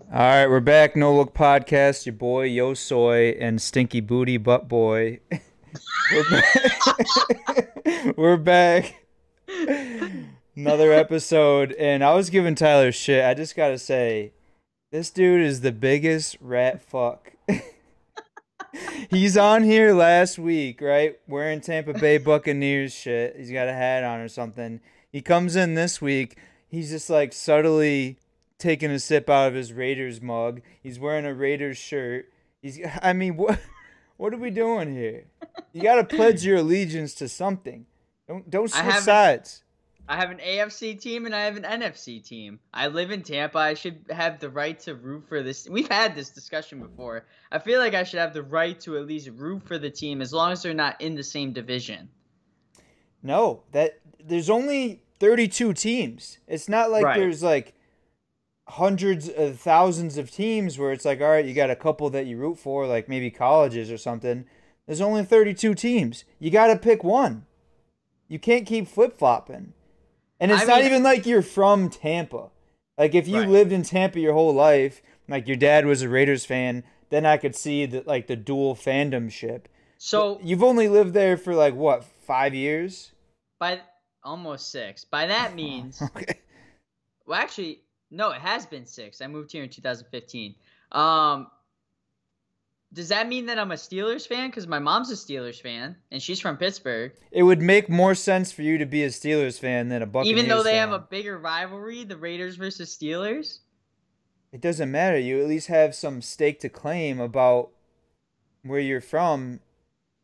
All right, we're back. No Look Podcast. Your boy Yo Soy and Stinky Booty Butt Boy. We're back. We're back. Another episode, and I was giving Tyler shit. I just gotta say, this dude is the biggest rat fuck. He's on here last week, right? Wearing Tampa Bay Buccaneers shit. He's got a hat on or something. He comes in this week. He's just like subtly taking a sip out of his Raiders mug. He's wearing a Raiders shirt. What are we doing here? You got to pledge your allegiance to something. Don't switch sides. I have an AFC team and I have an NFC team. I live in Tampa. I should have the right to root for this. We've had this discussion before. I feel like I should have the right to at least root for the team as long as they're not in the same division. No, there's only 32 teams. It's not like there's like hundreds of thousands of teams where it's like, all right, you got a couple that you root for, like maybe colleges or something. There's only 32 teams. You got to pick one. You can't keep flip-flopping. And it's not even like you're from Tampa. Like if you lived in Tampa your whole life, like your dad was a Raiders fan, then I could see the dual fandom ship. So but you've only lived there for like what, 5 years? By almost 6. By that means, okay. Well, actually, no, it has been 6. I moved here in 2015. Does that mean that I'm a Steelers fan? Because my mom's a Steelers fan, and she's from Pittsburgh. It would make more sense for you to be a Steelers fan than a Buccaneers fan. Even though they have a bigger rivalry, the Raiders versus Steelers? It doesn't matter. You at least have some stake to claim about where you're from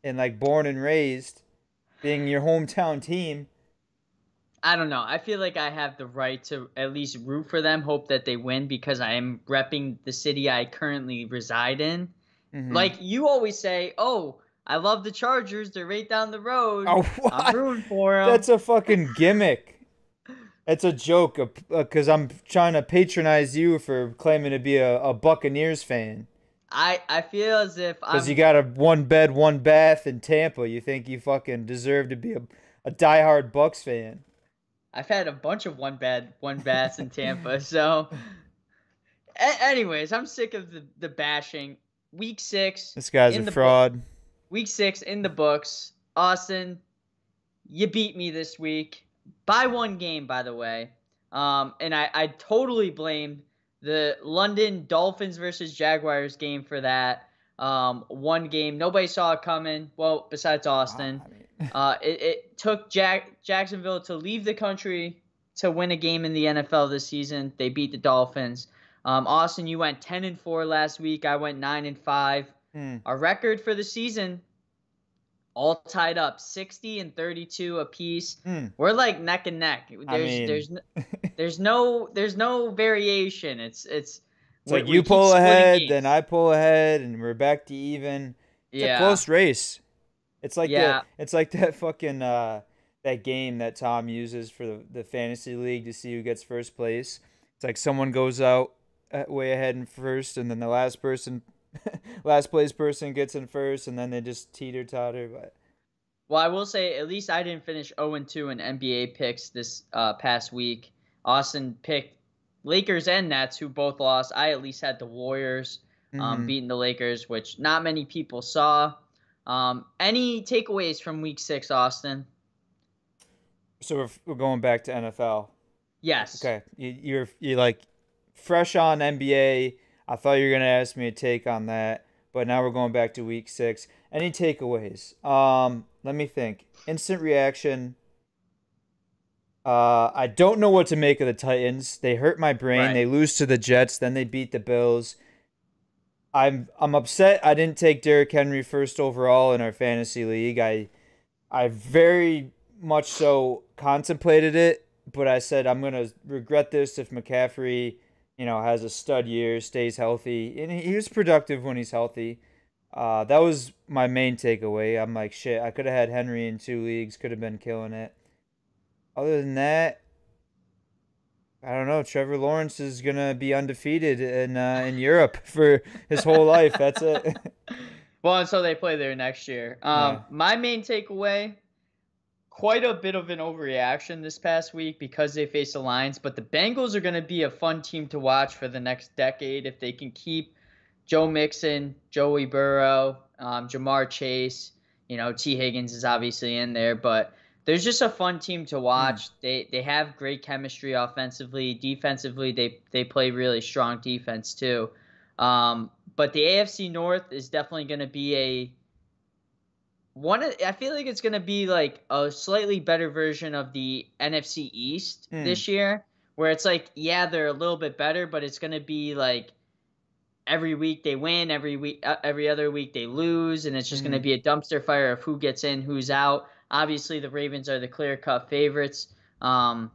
and, like, born and raised, being your hometown team. I don't know. I feel like I have the right to at least root for them, hope that they win because I am repping the city I currently reside in. Mm-hmm. Like you always say, oh, I love the Chargers. They're right down the road. Oh, I'm rooting for them. That's a fucking gimmick. It's a joke because I'm trying to patronize you for claiming to be a Buccaneers fan. I feel as if because you got a one bed, one bath in Tampa. You think you fucking deserve to be a diehard Bucs fan. I've had a bunch of one bed, one baths in Tampa. So, anyways, I'm sick of the bashing. Week 6. This guy's a fraud. Week 6 in the books. Austin, you beat me this week by 1 game, by the way. And I totally blame the London Dolphins versus Jaguars game for that. 1 game. Nobody saw it coming. Well, besides Austin. It took Jacksonville to leave the country to win a game in the NFL this season. They beat the Dolphins. Austin, you went 10-4 last week. I went 9-5. Our record for the season, all tied up, 60-32 apiece. We're like neck and neck. There's no variation. It's like you pull ahead, then I pull ahead, and we're back to even. It's a close race. It's like that fucking that game that Tom uses for the fantasy league to see who gets first place. It's like someone goes out way ahead in first, and then the last place person gets in first, and then they just teeter-totter. But well, I will say at least I didn't finish 0-2 in NBA picks this past week. Austin picked Lakers and Nets, who both lost. I at least had the Warriors beating the Lakers, which not many people saw. Any takeaways from week 6, Austin? So we're going back to NFL. Yes. Okay. You're like fresh on NBA. I thought you were gonna ask me a take on that, but now we're going back to week 6. Any takeaways? Let me think. Instant reaction. I don't know what to make of the Titans. They hurt my brain. Right. They lose to the Jets, then they beat the Bills. I'm upset I didn't take Derrick Henry first overall in our fantasy league. I very much so contemplated it, but I said I'm going to regret this if McCaffrey, has a stud year, stays healthy. And he was productive when he's healthy. That was my main takeaway. I'm like, shit, I could have had Henry in 2 leagues, could have been killing it. Other than that, I don't know. Trevor Lawrence is gonna be undefeated in Europe for his whole life. That's it. Well, and so they play there next year. Yeah. My main takeaway, quite a bit of an overreaction this past week because they face the Lions, but the Bengals are going to be a fun team to watch for the next decade if they can keep Joe Mixon, Joey Burrow, Jamar Chase. T. Higgins is obviously in there, but there's just a fun team to watch. They have great chemistry offensively. Defensively, they play really strong defense too. But the AFC North is definitely going to be I feel like it's going to be like a slightly better version of the NFC East this year, where it's like, yeah, they're a little bit better, but it's going to be like every week they win, every other week they lose, and it's just going to be a dumpster fire of who gets in, who's out. Obviously, the Ravens are the clear-cut favorites. Right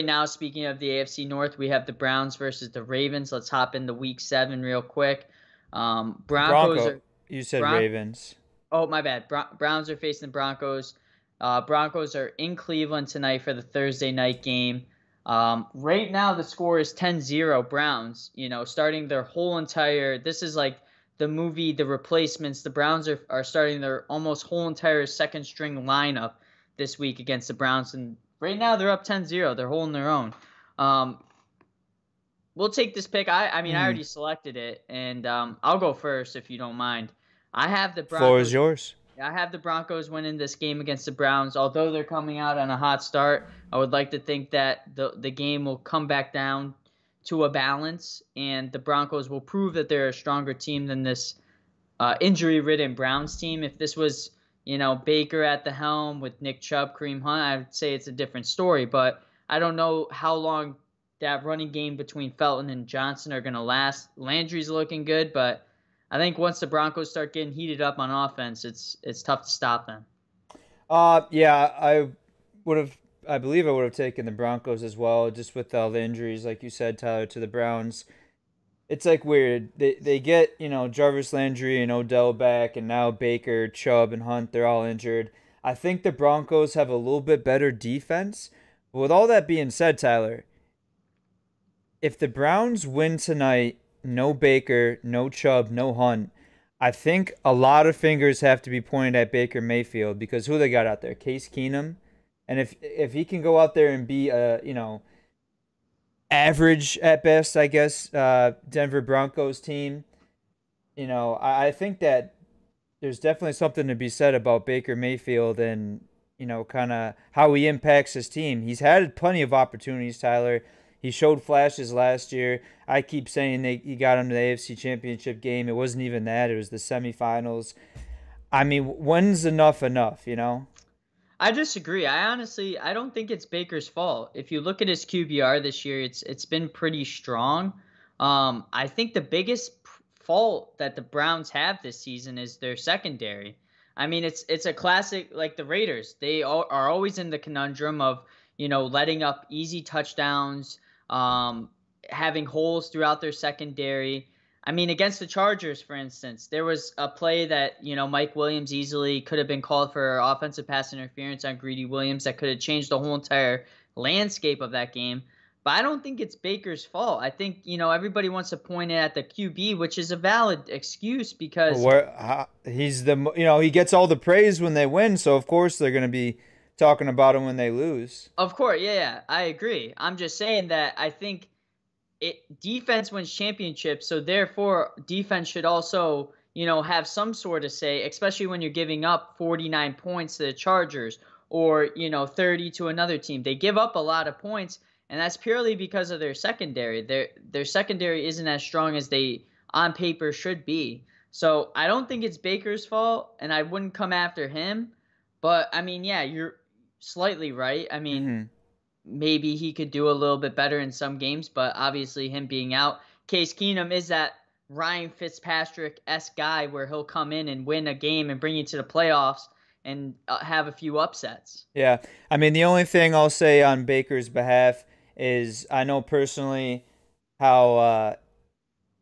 now, speaking of the AFC North, we have the Browns versus the Ravens. Let's hop into Week 7 real quick. You said Ravens. Oh, my bad. Browns are facing the Broncos. Broncos are in Cleveland tonight for the Thursday night game. Right now, the score is 10-0 Browns. Starting their whole entire – this is like the movie The Replacements. The Browns are starting their almost whole entire second-string lineup this week against the Browns. And right now, they're up 10-0. They're holding their own. We'll take this pick. I already selected it, and I'll go first if you don't mind. I have the Broncos. Floor is yours. I have the Broncos winning this game against the Browns. Although they're coming out on a hot start, I would like to think that the game will come back down to a balance, and the Broncos will prove that they're a stronger team than this injury-ridden Browns team. If this was, Baker at the helm with Nick Chubb, Kareem Hunt, I would say it's a different story. But I don't know how long that running game between Felton and Johnson are going to last. Landry's looking good, but I think once the Broncos start getting heated up on offense, it's tough to stop them. Yeah, I believe I would have taken the Broncos as well, just with all the injuries, like you said, Tyler, to the Browns. It's like weird. They get, Jarvis Landry and Odell back, and now Baker, Chubb, and Hunt, they're all injured. I think the Broncos have a little bit better defense. But with all that being said, Tyler, if the Browns win tonight, no Baker, no Chubb, no Hunt, I think a lot of fingers have to be pointed at Baker Mayfield, because who they got out there? Case Keenum. And if he can go out there and be average at best, I guess, Denver Broncos team, I think that there's definitely something to be said about Baker Mayfield and, kind of how he impacts his team. He's had plenty of opportunities, Tyler. He showed flashes last year. I keep saying he got him to the AFC Championship game. It wasn't even that. It was the semifinals. I mean, when's enough? I disagree. I don't think it's Baker's fault. If you look at his QBR this year, it's been pretty strong. I think the biggest fault that the Browns have this season is their secondary. I mean, it's a classic, like the Raiders. They are always in the conundrum of, letting up easy touchdowns, having holes throughout their secondary. I mean, against the Chargers, for instance, there was a play that, Mike Williams easily could have been called for offensive pass interference on Greedy Williams that could have changed the whole entire landscape of that game. But I don't think it's Baker's fault. I think, everybody wants to point it at the QB, which is a valid excuse because he's he gets all the praise when they win. So, of course, they're going to be talking about him when they lose. Of course. Yeah, I agree. I'm just saying that I think defense wins championships, so therefore defense should also, have some sort of say, especially when you're giving up 49 points to the Chargers or, 30 to another team. They give up a lot of points, and that's purely because of their secondary. Their secondary isn't as strong as they on paper should be. So I don't think it's Baker's fault, and I wouldn't come after him. But, I mean, yeah, you're slightly right. I mean, maybe he could do a little bit better in some games, but obviously him being out. Case Keenum is that Ryan Fitzpatrick-esque guy where he'll come in and win a game and bring you to the playoffs and have a few upsets. Yeah. I mean, the only thing I'll say on Baker's behalf is I know personally how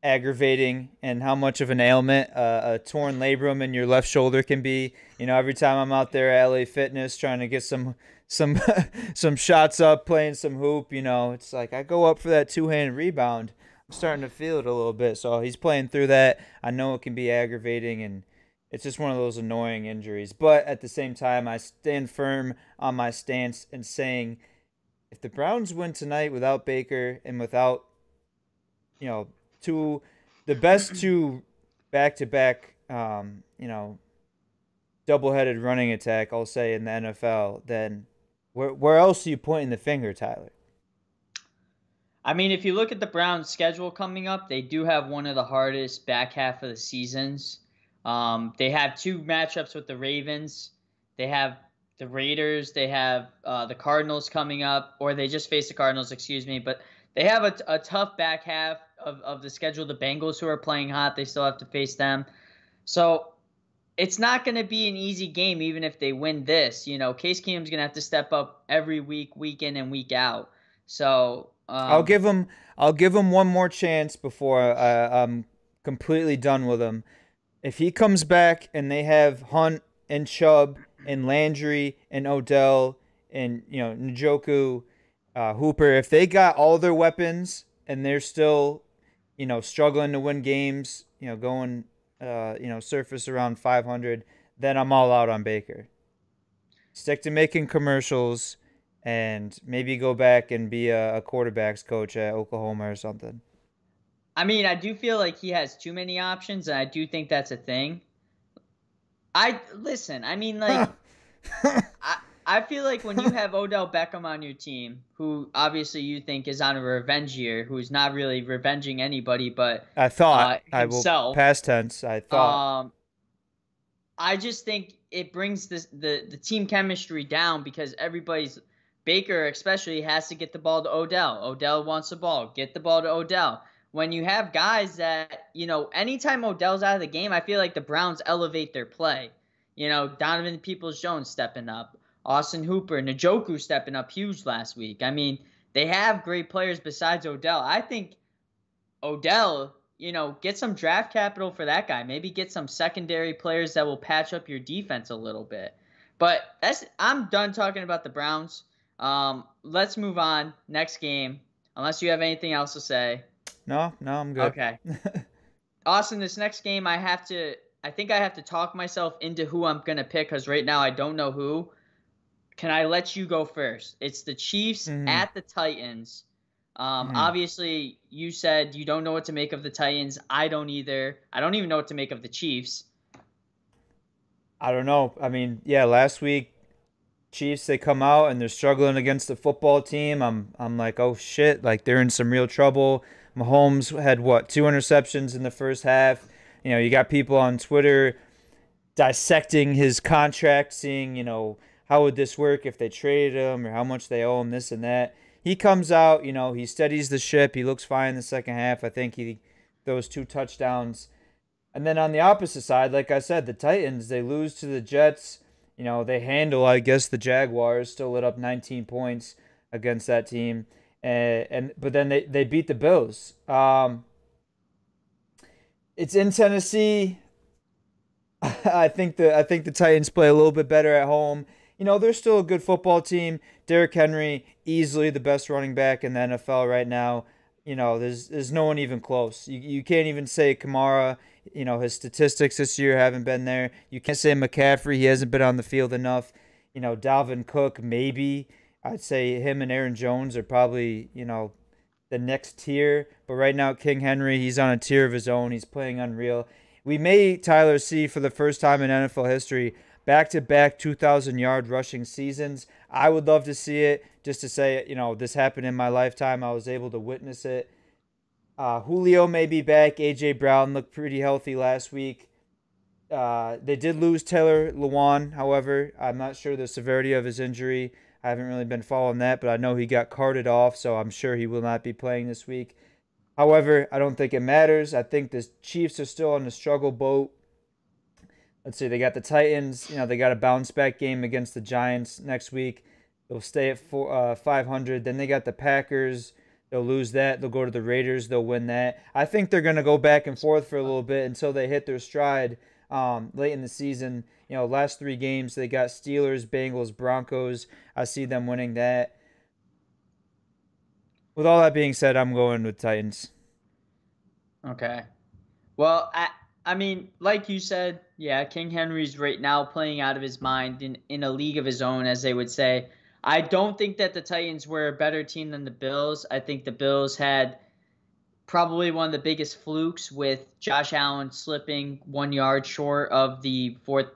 aggravating and how much of an ailment a torn labrum in your left shoulder can be. Every time I'm out there at LA Fitness trying to get some some shots up, playing some hoop, it's like I go up for that two-handed rebound. I'm starting to feel it a little bit. So he's playing through that. I know it can be aggravating, and it's just one of those annoying injuries. But at the same time, I stand firm on my stance and saying if the Browns win tonight without Baker and without, the best two back-to-back, double-headed running attack, I'll say, in the NFL, then where else are you pointing the finger, Tyler? I mean, if you look at the Browns' schedule coming up, they do have one of the hardest back half of the seasons. They have two matchups with the Ravens. They have the Raiders. They have the Cardinals coming up, or they just faced the Cardinals, excuse me. But they have a tough back half of the schedule. The Bengals, who are playing hot, they still have to face them. So it's not going to be an easy game, even if they win this. Case Keenum's going to have to step up every week, week in and week out. So I'll give him one more chance before I'm completely done with him. If he comes back and they have Hunt and Chubb and Landry and Odell and Njoku, Hooper, if they got all their weapons and they're still struggling to win games, going surface around 500, then I'm all out on Baker. Stick to making commercials and maybe go back and be a quarterback's coach at Oklahoma or something. I mean, I do feel like he has too many options, and I do think that's a thing. I feel like when you have Odell Beckham on your team, who obviously you think is on a revenge year, who's not really revenging anybody but I thought himself. Past tense, I thought. I just think it brings the team chemistry down because Baker especially has to get the ball to Odell. Odell wants the ball. Get the ball to Odell. When you have guys that, anytime Odell's out of the game, I feel like the Browns elevate their play. Donovan Peoples-Jones stepping up. Austin Hooper, Njoku stepping up huge last week. I mean, they have great players besides Odell. I think Odell, get some draft capital for that guy. Maybe get some secondary players that will patch up your defense a little bit. But I'm done talking about the Browns. Let's move on. Next game, unless you have anything else to say. No, I'm good. Okay. Austin, this next game, I think I have to talk myself into who I'm going to pick because right now I don't know who. Can I let you go first? It's the Chiefs at the Titans. Obviously, you said you don't know what to make of the Titans. I don't either. I don't even know what to make of the Chiefs. I don't know. I mean, yeah, last week, Chiefs, they come out and they're struggling against the football team. I'm like, oh shit, like they're in some real trouble. Mahomes had 2 interceptions in the first half. You got people on Twitter dissecting his contract, seeing, how would this work if they traded him or how much they owe him, this and that. He comes out, he steadies the ship. He looks fine in the second half. I think he throws 2 touchdowns. And then on the opposite side, like I said, the Titans, they lose to the Jets. They handle, I guess, the Jaguars, still lit up 19 points against that team. But then they beat the Bills. It's in Tennessee. I think the Titans play a little bit better at home. They're still a good football team. Derrick Henry, easily the best running back in the NFL right now. There's no one even close. You can't even say Kamara. His statistics this year haven't been there. You can't say McCaffrey. He hasn't been on the field enough. Dalvin Cook, maybe. I'd say him and Aaron Jones are probably, the next tier. But right now, King Henry, he's on a tier of his own. He's playing unreal. We may, Tyler, see for the first time in NFL history, back-to-back 2,000-yard rushing seasons. I would love to see it, just to say, this happened in my lifetime. I was able to witness it. Julio may be back. A.J. Brown looked pretty healthy last week. They did lose Taylor Lewan, however. I'm not sure the severity of his injury. I haven't really been following that, but I know he got carted off, so I'm sure he will not be playing this week. However, I don't think it matters. I think the Chiefs are still on the struggle boat. Let's see, they got the Titans. They got a bounce-back game against the Giants next week. They'll stay at 500. Then they got the Packers. They'll lose that. They'll go to the Raiders. They'll win that. I think they're going to go back and forth for a little bit until they hit their stride late in the season. Last 3 games, they got Steelers, Bengals, Broncos. I see them winning that. With all that being said, I'm going with Titans. Okay. Well, I mean, like you said, yeah, King Henry's right now playing out of his mind in a league of his own, as they would say. I don't think that the Titans were a better team than the Bills. I think the Bills had probably one of the biggest flukes with Josh Allen slipping 1 yard short of the fourth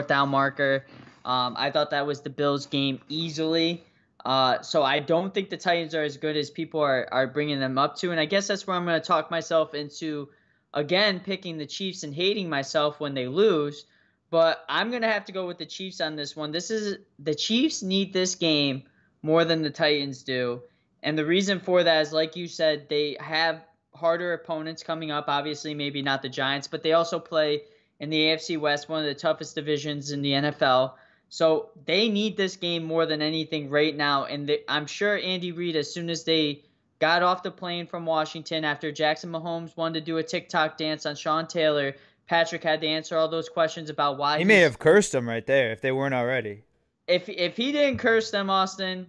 down marker. I thought that was the Bills' game easily. So I don't think the Titans are as good as people are bringing them up to. And I guess that's where I'm going to talk myself into, again, picking the Chiefs and hating myself when they lose. But I'm going to have to go with the Chiefs on this one. The Chiefs need this game more than the Titans do. And the reason for that is, like you said, they have harder opponents coming up. Obviously, maybe not the Giants, but they also play in the AFC West, one of the toughest divisions in the NFL. So they need this game more than anything right now. And I'm sure Andy Reid, as soon as they got off the plane from Washington after Jackson Mahomes wanted to do a TikTok dance on Sean Taylor, Patrick had to answer all those questions about why he may have cursed them right there if they weren't already. If he didn't curse them, Austin,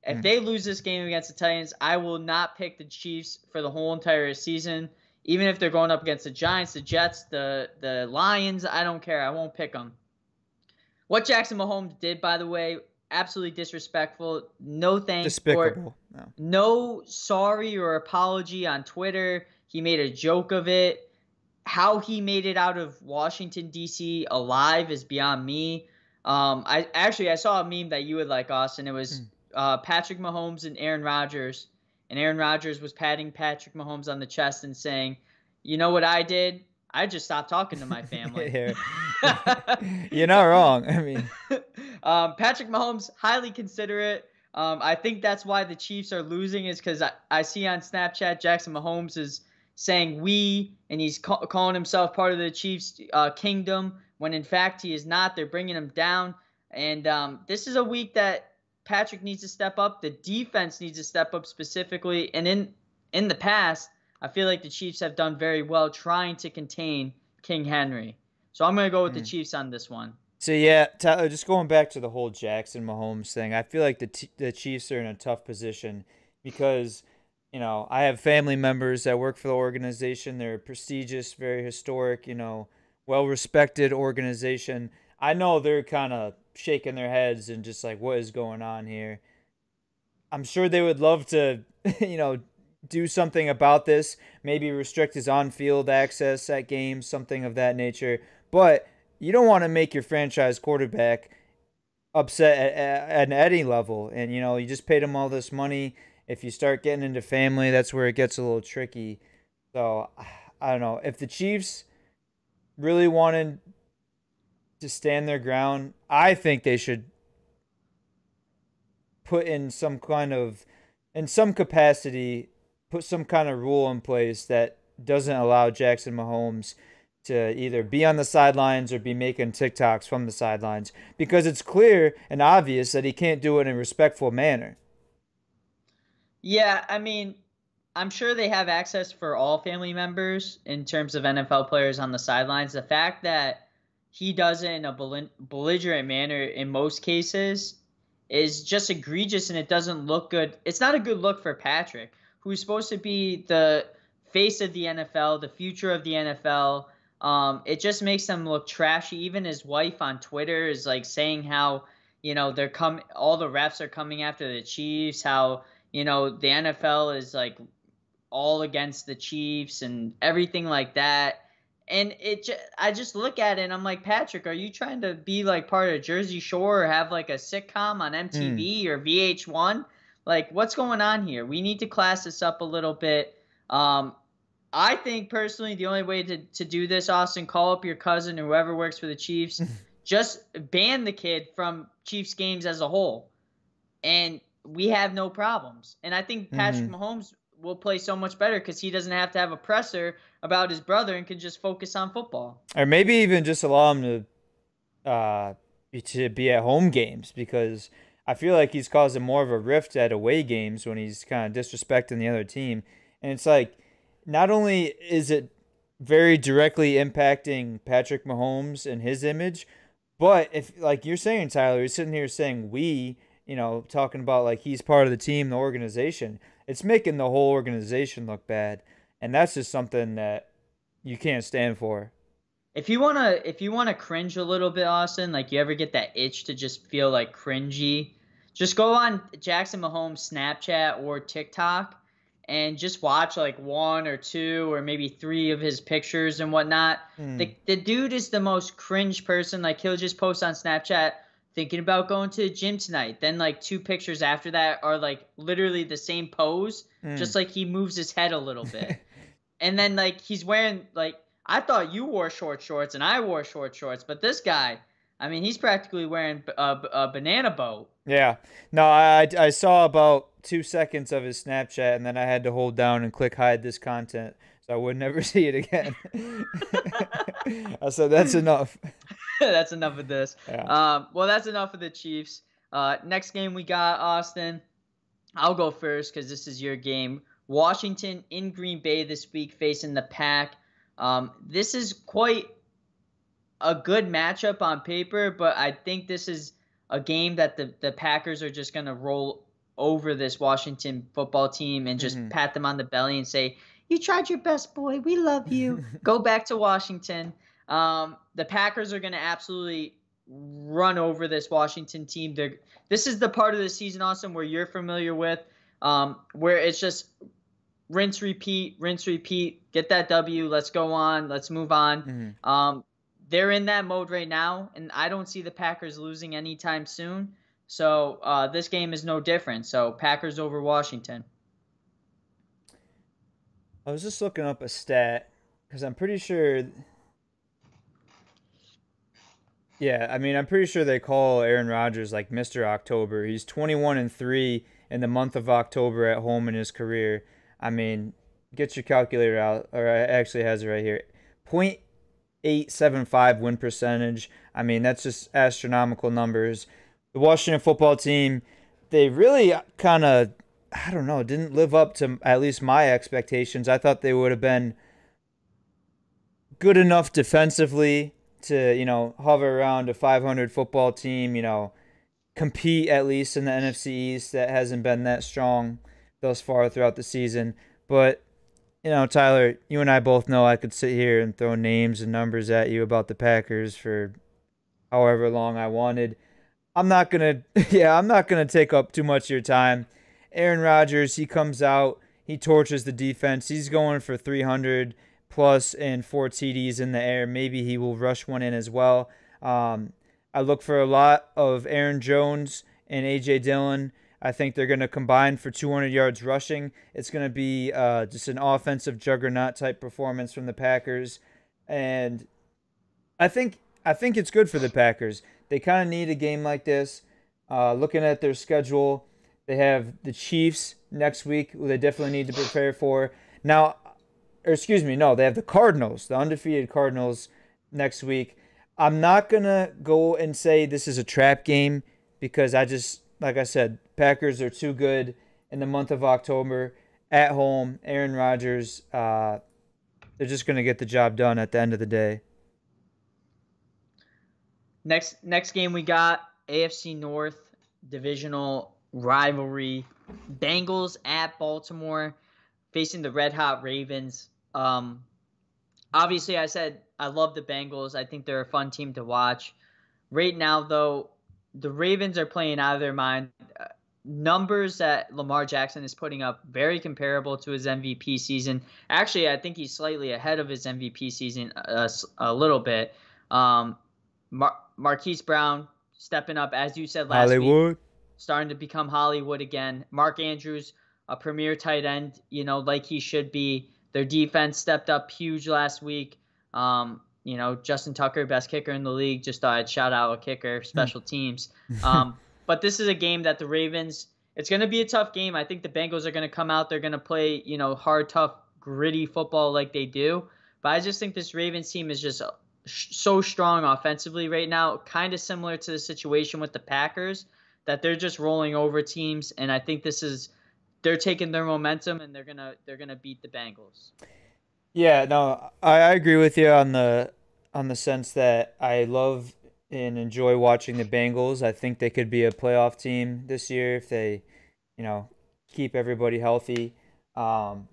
if they lose this game against the Titans, I will not pick the Chiefs for the whole entire season. Even if they're going up against the Giants, the Jets, the Lions, I don't care. I won't pick them. What Jackson Mahomes did, by the way, absolutely disrespectful. No thanks. Despicable. No sorry or apology on Twitter. He made a joke of it. How he made it out of Washington, D.C. alive is beyond me. I saw a meme that you would like, Austin. It was Patrick Mahomes and Aaron Rodgers. And Aaron Rodgers was patting Patrick Mahomes on the chest and saying, "You know what I did? I just stopped talking to my family." You're not wrong. I mean, Patrick Mahomes, highly considerate. I think that's why the Chiefs are losing, is because I see on Snapchat Jackson Mahomes is saying "we" and he's calling himself part of the Chiefs kingdom when in fact he is not. They're bringing him down. And this is a week that Patrick needs to step up. The defense needs to step up specifically. And in the past, I feel like the Chiefs have done very well trying to contain King Henry. So I'm going to go with the Chiefs on this one. So, yeah, Tyler, just going back to the whole Jackson Mahomes thing, I feel like the Chiefs are in a tough position because, I have family members that work for the organization. They're a prestigious, very historic, well-respected organization. I know they're kind of shaking their heads and just like, what is going on here? I'm sure they would love to, do something about this, maybe restrict his on-field access at games, something of that nature. But you don't want to make your franchise quarterback upset at any level. And, you just paid him all this money. If you start getting into family, that's where it gets a little tricky. So, I don't know. If the Chiefs really wanted to stand their ground, I think they should put in some capacity, put some kind of rule in place that doesn't allow Jackson Mahomes to either be on the sidelines or be making TikToks from the sidelines, because it's clear and obvious that he can't do it in a respectful manner. Yeah, I mean, I'm sure they have access for all family members in terms of NFL players on the sidelines. The fact that he does it in a belligerent manner in most cases is just egregious, and it doesn't look good. It's not a good look for Patrick, who's supposed to be the face of the NFL, the future of the NFL. It just makes them look trashy. Even his wife on Twitter is like saying how, all the refs are coming after the Chiefs, how, the NFL is like all against the Chiefs and everything like that. And I just look at it and I'm like, Patrick, are you trying to be like part of Jersey Shore or have like a sitcom on MTV or VH1? Like, what's going on here? We need to class this up a little bit. I think personally the only way to do this, Austin, call up your cousin or whoever works for the Chiefs, just ban the kid from Chiefs games as a whole, and we have no problems. And I think Patrick Mahomes will play so much better because he doesn't have to have a presser about his brother and can just focus on football. Or maybe even just allow him to be at home games, because I feel like he's causing more of a rift at away games when he's kind of disrespecting the other team. And it's like, not only is it very directly impacting Patrick Mahomes and his image, but if, like you're saying, Tyler, you're sitting here saying talking about like he's part of the team, the organization, it's making the whole organization look bad. And that's just something that you can't stand for. If you wanna cringe a little bit, Austin, like you ever get that itch to just feel like cringy, just go on Jackson Mahomes Snapchat or TikTok and just watch like one or two or maybe three of his pictures and whatnot. The dude is the most cringe person. Like he'll just post on Snapchat thinking about going to the gym tonight. Then like two pictures after that are like literally the same pose, just like he moves his head a little bit. And then like he's wearing like I thought you wore short shorts and I wore short shorts, but this guy, I mean, he's practically wearing a banana boat. Yeah. No, I saw about 2 seconds of his Snapchat, and then I had to hold down and click hide this content so I would never see it again. I said, that's enough. That's enough of this. Yeah. Well, that's enough of the Chiefs. Next game we got, Austin. I'll go first because this is your game. Washington in Green Bay this week facing the Pack. This is quite a good matchup on paper, but I think this is a game that the Packers are just going to roll over this Washington football team and just pat them on the belly and say, you tried your best, boy. We love you. Go back to Washington. The Packers are going to absolutely run over this Washington team. This is the part of the season, Austin, where you're familiar with, where it's just rinse, repeat, get that W. Let's go on. Let's move on. They're in that mode right now, and I don't see the Packers losing anytime soon. So this game is no different. So Packers over Washington. I was just looking up a stat because I'm pretty sure. Yeah, I mean, I'm pretty sure they call Aaron Rodgers like Mr. October. He's 21-3 in the month of October at home in his career. I mean, get your calculator out, or it actually has it right here. 0.875 win percentage. I mean, that's just astronomical numbers. The Washington football team, they really kind of, I don't know, didn't live up to at least my expectations. I thought they would have been good enough defensively to, hover around a 500 football team, compete at least in the NFC East. That hasn't been that strong thus far throughout the season. But, Tyler, you and I both know I could sit here and throw names and numbers at you about the Packers for however long I wanted. I'm not going to take up too much of your time. Aaron Rodgers, he comes out, he torches the defense. He's going for 300 plus and 4 TDs in the air. Maybe he will rush one in as well. I look for a lot of Aaron Jones and A.J. Dillon. I think they're going to combine for 200 yards rushing. It's going to be just an offensive juggernaut type performance from the Packers. And I think it's good for the Packers. They kind of need a game like this. Looking at their schedule, they have the Chiefs next week, who they definitely need to prepare for. Now, they have the Cardinals, the undefeated Cardinals next week. I'm not going to go and say this is a trap game because like I said, Packers are too good in the month of October at home. Aaron Rodgers, they're just going to get the job done at the end of the day. Next game we got AFC North divisional rivalry. Bengals at Baltimore facing the Red Hot Ravens. Obviously, I said I love the Bengals. I think they're a fun team to watch. Right now, though, the Ravens are playing out of their mind. Numbers that Lamar Jackson is putting up very comparable to his MVP season. Actually, I think he's slightly ahead of his MVP season a little bit. Marquise Brown stepping up, as you said last week, starting to become Hollywood again. Mark Andrews, a premier tight end, like he should be. Their defense stepped up huge last week. Justin Tucker, best kicker in the league. Just thought I'd shout out a kicker, special teams. But this is a game that the Ravens, it's going to be a tough game. I think the Bengals are going to come out. They're going to play, hard, tough, gritty football like they do. But I just think this Ravens team is just so strong offensively right now, kind of similar to the situation with the Packers. that they're just rolling over teams, and I think they're taking their momentum and they're gonna beat the Bengals. Yeah, no, I agree with you on the sense that I love and enjoy watching the Bengals. I think they could be a playoff team this year if they, you know, keep everybody healthy. Um,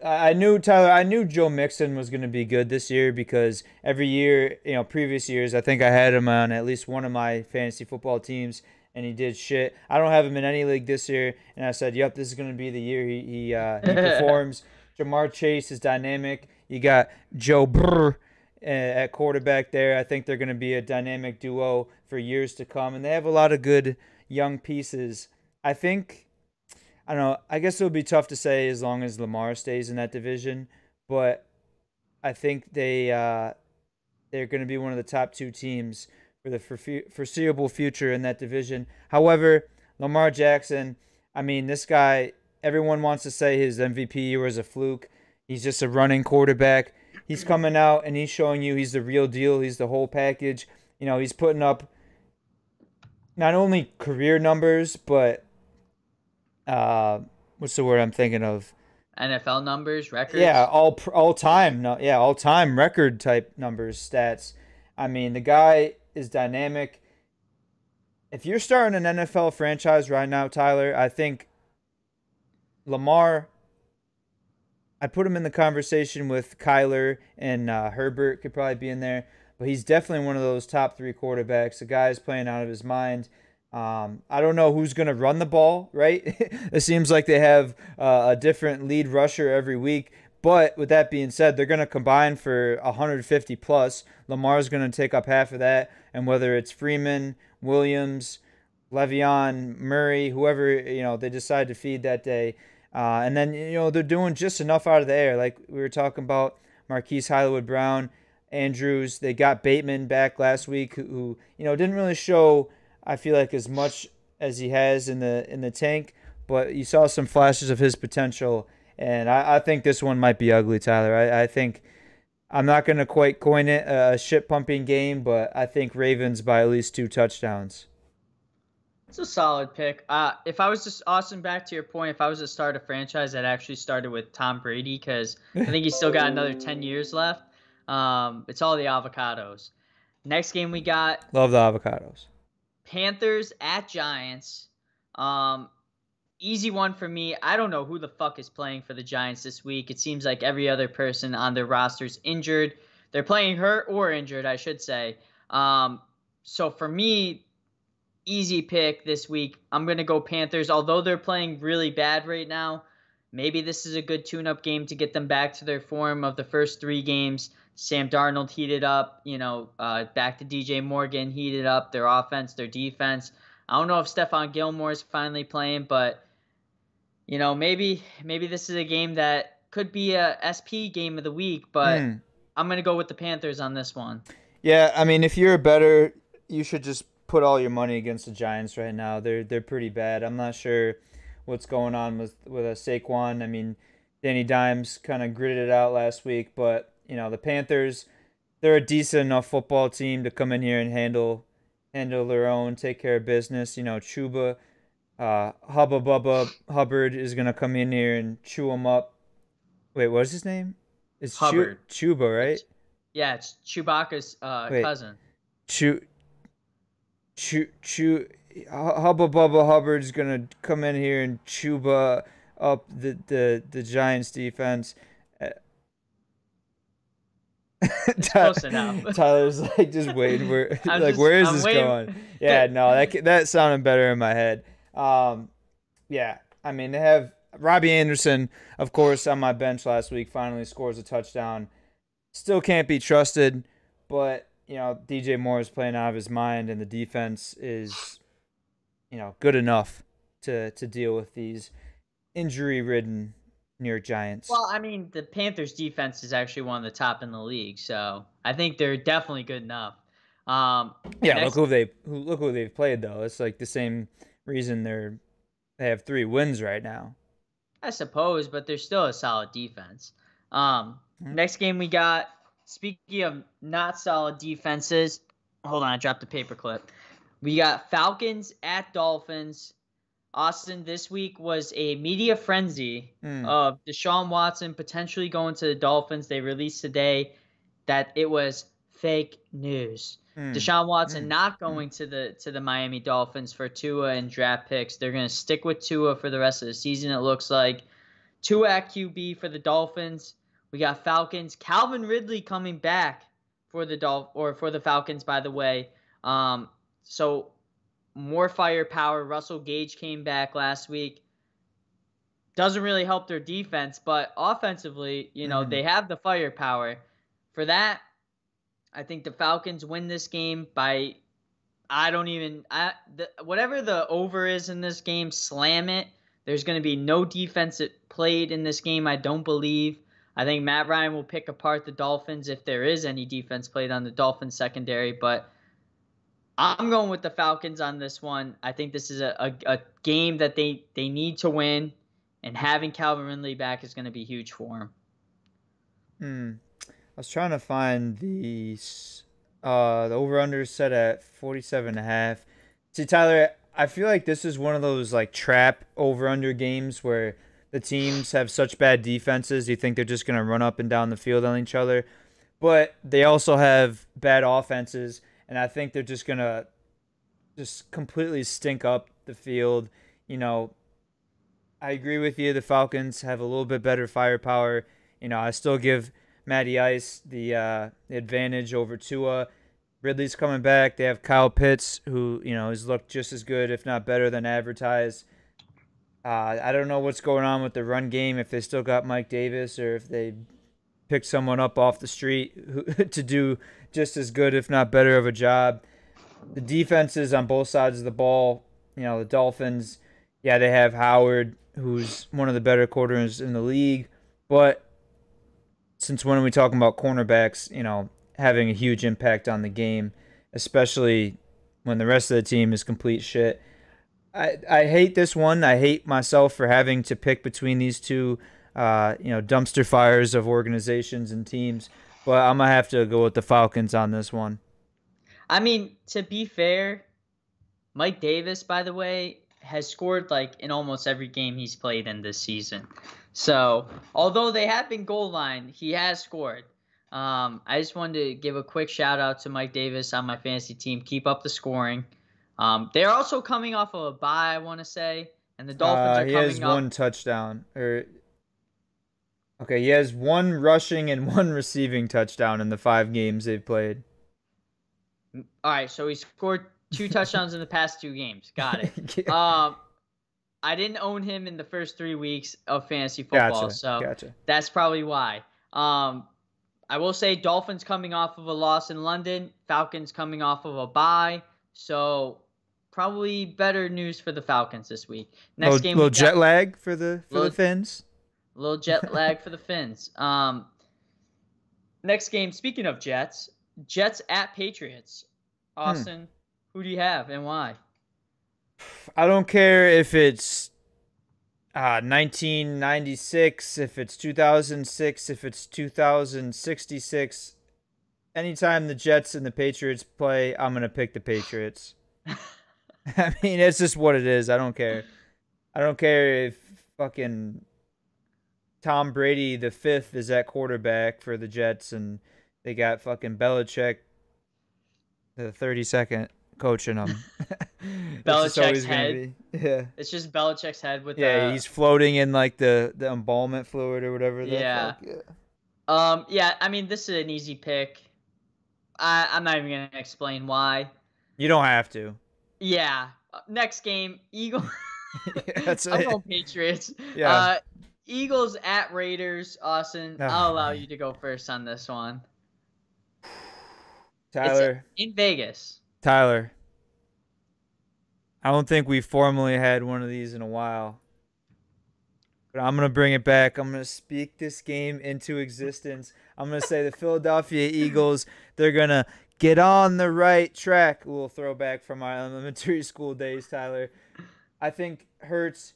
I knew Tyler, I knew Joe Mixon was going to be good this year because every year, previous years, I think I had him on at least one of my fantasy football teams, and he did shit. I don't have him in any league this year, and I said, "Yep, this is going to be the year he performs." Jamar Chase is dynamic. You got Joe Burr at quarterback there. I think they're going to be a dynamic duo for years to come, and they have a lot of good young pieces. I think. I don't know. I guess it would be tough to say as long as Lamar stays in that division, but I think they're going to be one of the top two teams for the foreseeable future in that division. However, Lamar Jackson, I mean, this guy, everyone wants to say his MVP was a fluke. He's just a running quarterback. He's coming out and he's showing you he's the real deal. He's the whole package. He's putting up not only career numbers, but what's the word I'm thinking of? NFL numbers, records. Yeah, all time. No, yeah, all time record type numbers, stats. I mean, the guy is dynamic. If you're starting an NFL franchise right now, Tyler, I think Lamar. I put him in the conversation with Kyler and Herbert could probably be in there, but he's definitely one of those top three quarterbacks. The guy's playing out of his mind. I don't know who's going to run the ball, right? It seems like they have a different lead rusher every week. But with that being said, they're going to combine for 150 plus. Lamar's going to take up half of that. And whether it's Freeman, Williams, Le'Veon, Murray, whoever, they decide to feed that day. And then, they're doing just enough out of the air. Like we were talking about Marquise Hollywood-Brown, Andrews. They got Bateman back last week who didn't really show, I feel like, as much as he has in the tank, but you saw some flashes of his potential, and I think this one might be ugly, Tyler. I think I'm not going to quite coin it a shit-pumping game, but I think Ravens by at least 2 touchdowns. It's a solid pick. If I was just, Austin, back to your point, if I was to start a franchise, I'd actually started with Tom Brady because I think he's still got another 10 years left. It's all the avocados. Next game we got. Love the avocados. Panthers at Giants. Easy one for me. I don't know who the fuck is playing for the Giants this week. It seems like every other person on their roster's injured. They're playing hurt or injured, I should say. So for me, easy pick this week. I'm going to go Panthers. Although they're playing really bad right now, maybe this is a good tune-up game to get them back to their form of the first 3 games. Sam Darnold heated up, back to DJ Morgan, heated up their offense, their defense. I don't know if Stephon Gilmore is finally playing, but, maybe this is a game that could be a SP game of the week, but I'm going to go with the Panthers on this one. Yeah, I mean, if you're a bettor, you should just put all your money against the Giants right now. They're pretty bad. I'm not sure what's going on with a Saquon. I mean, Danny Dimes kind of gritted it out last week, but the Panthers, they're a decent enough football team to come in here and handle their own, take care of business. Chuba, Hubba Bubba Hubbard is gonna come in here and chew them up. Wait, what's his name? It's Hubbard. Chuba, right? It's Chewbacca's cousin. Hubba Bubba Hubbard's gonna come in here and Chuba up the Giants defense. It's close enough. Tyler's like just waiting. Where is this going? Yeah, no, that sounded better in my head. Yeah, I mean they have Robbie Anderson, of course, on my bench last week. Finally scores a touchdown. Still can't be trusted, but DJ Moore is playing out of his mind, and the defense is good enough to deal with these injury-ridden New York Giants. Well, I mean, the Panthers defense is actually one of the top in the league, so I think they're definitely good enough. Look who they've played though. It's like the same reason they have 3 wins right now. I suppose, but they're still a solid defense. Next game we got. Speaking of not solid defenses, hold on, I dropped the paperclip. We got Falcons at Dolphins. Austin, this week was a media frenzy of Deshaun Watson potentially going to the Dolphins. They released today that it was fake news. Deshaun Watson not going to the Miami Dolphins for Tua and draft picks. They're going to stick with Tua for the rest of the season, it looks like. Tua at QB for the Dolphins. We got Falcons. Calvin Ridley coming back for the Falcons, by the way. So more firepower. Russell Gage came back last week. Doesn't really help their defense, but offensively, they have the firepower. For that, I think the Falcons win this game by whatever the over is in this game, slam it. There's going to be no defense played in this game, I don't believe. I think Matt Ryan will pick apart the Dolphins if there is any defense played on the Dolphins secondary, but I'm going with the Falcons on this one. I think this is a game that they need to win, and having Calvin Ridley back is going to be huge for him. I was trying to find the over-under set at 47.5. See, Tyler, I feel like this is one of those like trap over-under games where the teams have such bad defenses, you think they're just going to run up and down the field on each other. But they also have bad offenses, and I think they're just going to just completely stink up the field. I agree with you. The Falcons have a little bit better firepower. I still give Matty Ice the advantage over Tua. Ridley's coming back. They have Kyle Pitts, who has looked just as good, if not better, than advertised. I don't know what's going on with the run game, if they still got Mike Davis or if they picked someone up off the street to do just as good, if not better, of a job. The defenses on both sides of the ball, the Dolphins, yeah, they have Howard, who's one of the better quarterbacks in the league. But since when are we talking about cornerbacks, having a huge impact on the game, especially when the rest of the team is complete shit? I hate this one. I hate myself for having to pick between these two, dumpster fires of organizations and teams. But I'm going to have to go with the Falcons on this one. I mean, to be fair, Mike Davis, by the way, has scored in almost every game he's played in this season. So, although they have been goal line, he has scored. I just wanted to give a quick shout out to Mike Davis on my fantasy team. Keep up the scoring. They're also coming off of a bye, I want to say, and the Dolphins are coming up. He has one touchdown. Okay, he has one rushing and one receiving touchdown in the 5 games they've played. All right, so he scored 2 touchdowns in the past 2 games. Got it. Yeah. I didn't own him in the first 3 weeks of fantasy football, Gotcha. That's probably why. I will say Dolphins coming off of a loss in London, Falcons coming off of a bye, so probably better news for the Falcons this week. Next game, little jet lag for the Fins. A little jet lag for the Fins. Next game, speaking of Jets at Patriots. Austin, who do you have and why? I don't care if it's 1996, if it's 2006, if it's 2066. Anytime the Jets and the Patriots play, I'm going to pick the Patriots. I mean, it's just what it is. I don't care. I don't care if fucking Tom Brady the 5th is at quarterback for the Jets and they got fucking Belichick the 32nd coaching them. Belichick's head. Yeah. It's just Belichick's head with he's floating in the embalmment fluid or whatever. Yeah. Yeah, I mean, this is an easy pick. I'm not even going to explain why. You don't have to. Yeah. Next game, Eagles. That's I'm going Patriots. Yeah. Eagles at Raiders. Austin, I'll allow you to go first on this one. Tyler. It's in Vegas. Tyler. I don't think we formally had one of these in a while. But I'm going to bring it back. I'm going to speak this game into existence. I'm going to say the Philadelphia Eagles, they're going to get on the right track. A little throwback from my elementary school days, Tyler. I think Hurts,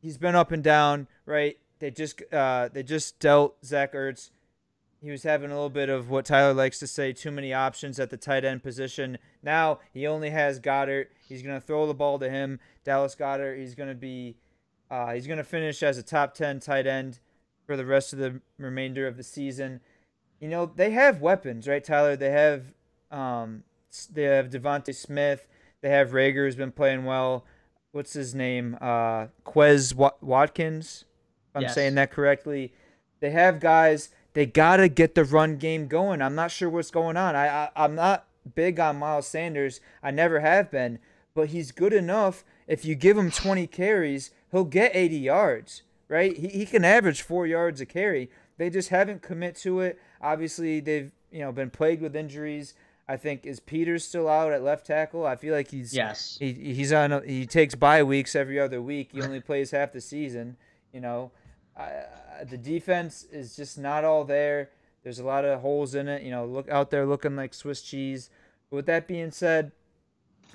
he's been up and down, right? They just dealt Zach Ertz he was having a little bit of what Tyler likes to say, too many options at the tight end position. Now he only has Goddard. He's going to throw the ball to him. Dallas Goedert, he's going to finish as a top 10 tight end for the rest of the remainder of the season. You know, they have weapons, right, Tyler? They have Devontae Smith. They have Rager, who's been playing well. What's his name? Quez Watkins, if I'm saying that correctly. They have guys. They got to get the run game going. I'm not sure what's going on. I'm not big on Miles Sanders. I never have been. But he's good enough. If you give him 20 carries, he'll get 80 yards, right? He can average 4 yards a carry. They just haven't commit to it. Obviously, they've been plagued with injuries. I think, is Peters still out at left tackle? I feel like he's he takes bye weeks every other week. He only plays half the season. The defense is just not all there. There's a lot of holes in it. Look out there looking like Swiss cheese. But with that being said,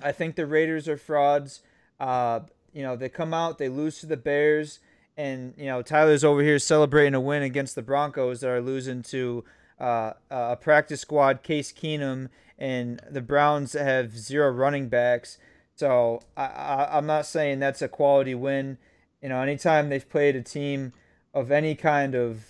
I think the Raiders are frauds. They come out, they lose to the Bears, and Tyler's over here celebrating a win against the Broncos that are losing to a practice squad, Case Keenum, and the Browns have 0 running backs. So I'm not saying that's a quality win. Anytime they've played a team of any kind of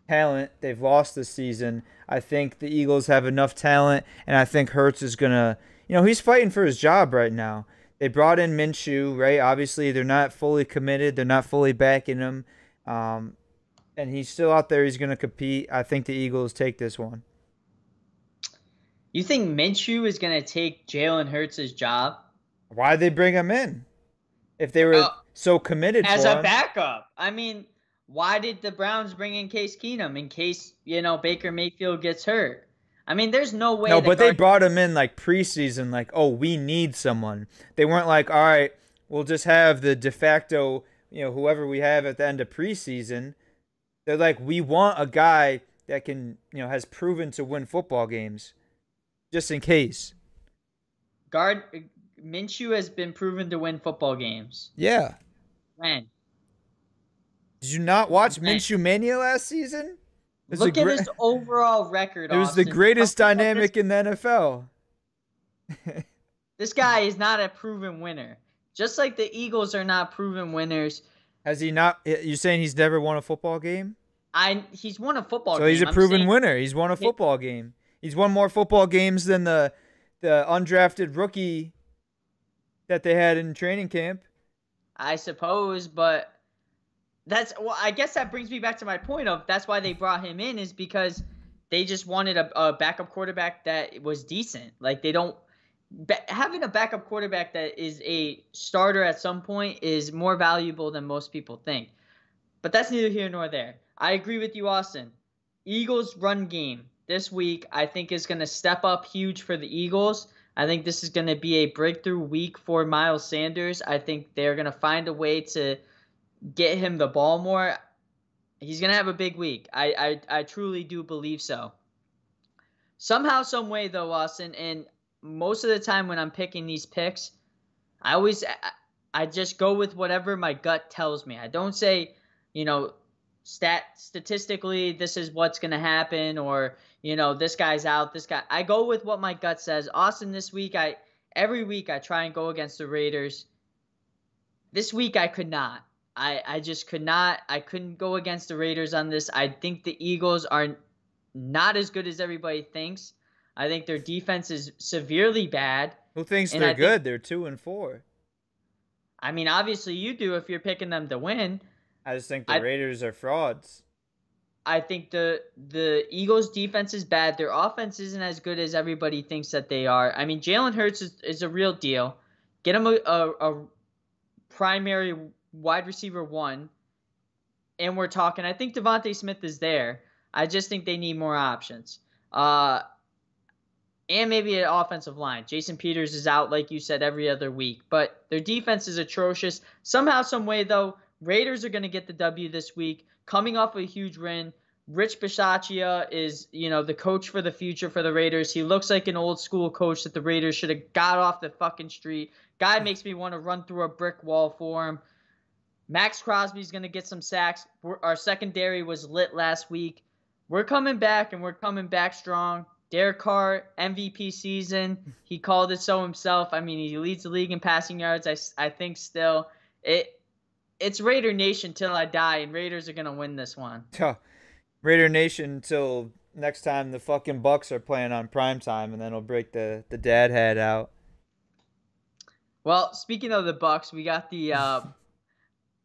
talent, they've lost this season. I think the Eagles have enough talent, and I think Hurts is going to, he's fighting for his job right now. They brought in Minshew, right? Obviously, they're not fully committed. They're not fully backing him. And he's still out there. He's going to compete. I think the Eagles take this one. You think Minshew is going to take Jalen Hurts' job? Why did they bring him in if they were so committed as for him? A backup? I mean, why did the Browns bring in Case Keenum in case, Baker Mayfield gets hurt? I mean, there's no way. No, but they brought him in like preseason, like, oh, we need someone. They weren't like, all right, we'll just have the de facto, whoever we have at the end of preseason. They're like, we want a guy that can, has proven to win football games, just in case. Minshew has been proven to win football games. Yeah. When? Did you not watch Minshew Mania last season? Look at his overall record. It was the greatest dynamic in the NFL. This guy is not a proven winner. Just like the Eagles are not proven winners. Has he not? You're saying he's never won a football game? He's won a football game. So he's a proven winner. He's won a football game. He's won more football games than the undrafted rookie that they had in training camp. I suppose, but I guess that brings me back to my point of that's why they brought him in, is because they just wanted a backup quarterback that was decent. Like, they don't having a backup quarterback that is a starter at some point is more valuable than most people think. But that's neither here nor there. I agree with you, Austin. Eagles run game this week, I think, is going to step up huge for the Eagles. I think this is going to be a breakthrough week for Miles Sanders. I think they're going to find a way to get him the ball more. He's going to have a big week. I truly do believe so. Somehow, some way, though, Austin, and most of the time when I'm picking these picks, I just go with whatever my gut tells me. I don't say, statistically this is what's going to happen, or this guy's out, this guy. I go with what my gut says. Austin, this week every week I try and go against the Raiders. This week I could not. I just could not. I couldn't go against the Raiders on this. I think the Eagles are not as good as everybody thinks. I think their defense is severely bad. Who thinks they're good? They're 2-4. I mean, obviously you do if you're picking them to win. I just think the Raiders are frauds. I think the Eagles' defense is bad. Their offense isn't as good as everybody thinks that they are. I mean, Jalen Hurts is a real deal. Get him a primary wide receiver 1, and we're talking. I think Devontae Smith is there. I just think they need more options. And maybe an offensive line. Jason Peters is out, like you said, every other week. But their defense is atrocious. Somehow, some way, though, Raiders are going to get the W this week. Coming off a huge win. Rich Bisaccia is, the coach for the future for the Raiders. He looks like an old school coach that the Raiders should have got off the fucking street. Guy makes me want to run through a brick wall for him. Max Crosby's going to get some sacks. Our secondary was lit last week. we're coming back, and we're coming back strong. Derek Carr, MVP season. He called it so himself. I mean, he leads the league in passing yards. I think still it's Raider Nation till I die, and Raiders are gonna win this one. Raider Nation until next time the fucking Bucks are playing on prime time, and then it'll break the dad hat out. Well, speaking of the Bucks, we got the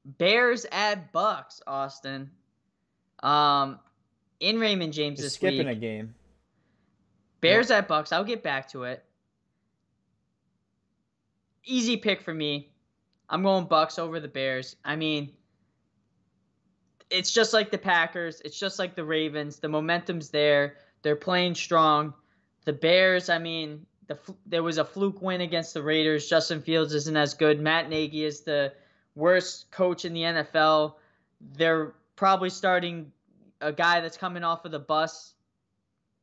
Bears at Bucks, Austin. In Raymond James Just this skipping week. a game. Bears at Bucks. I'll get back to it. Easy pick for me. I'm going Bucks over the Bears. I mean, it's just like the Packers. It's just like the Ravens. The momentum's there. They're playing strong. The Bears, I mean, there was a fluke win against the Raiders. Justin Fields isn't as good. Matt Nagy is the worst coach in the NFL. They're probably starting a guy that's coming off of the bus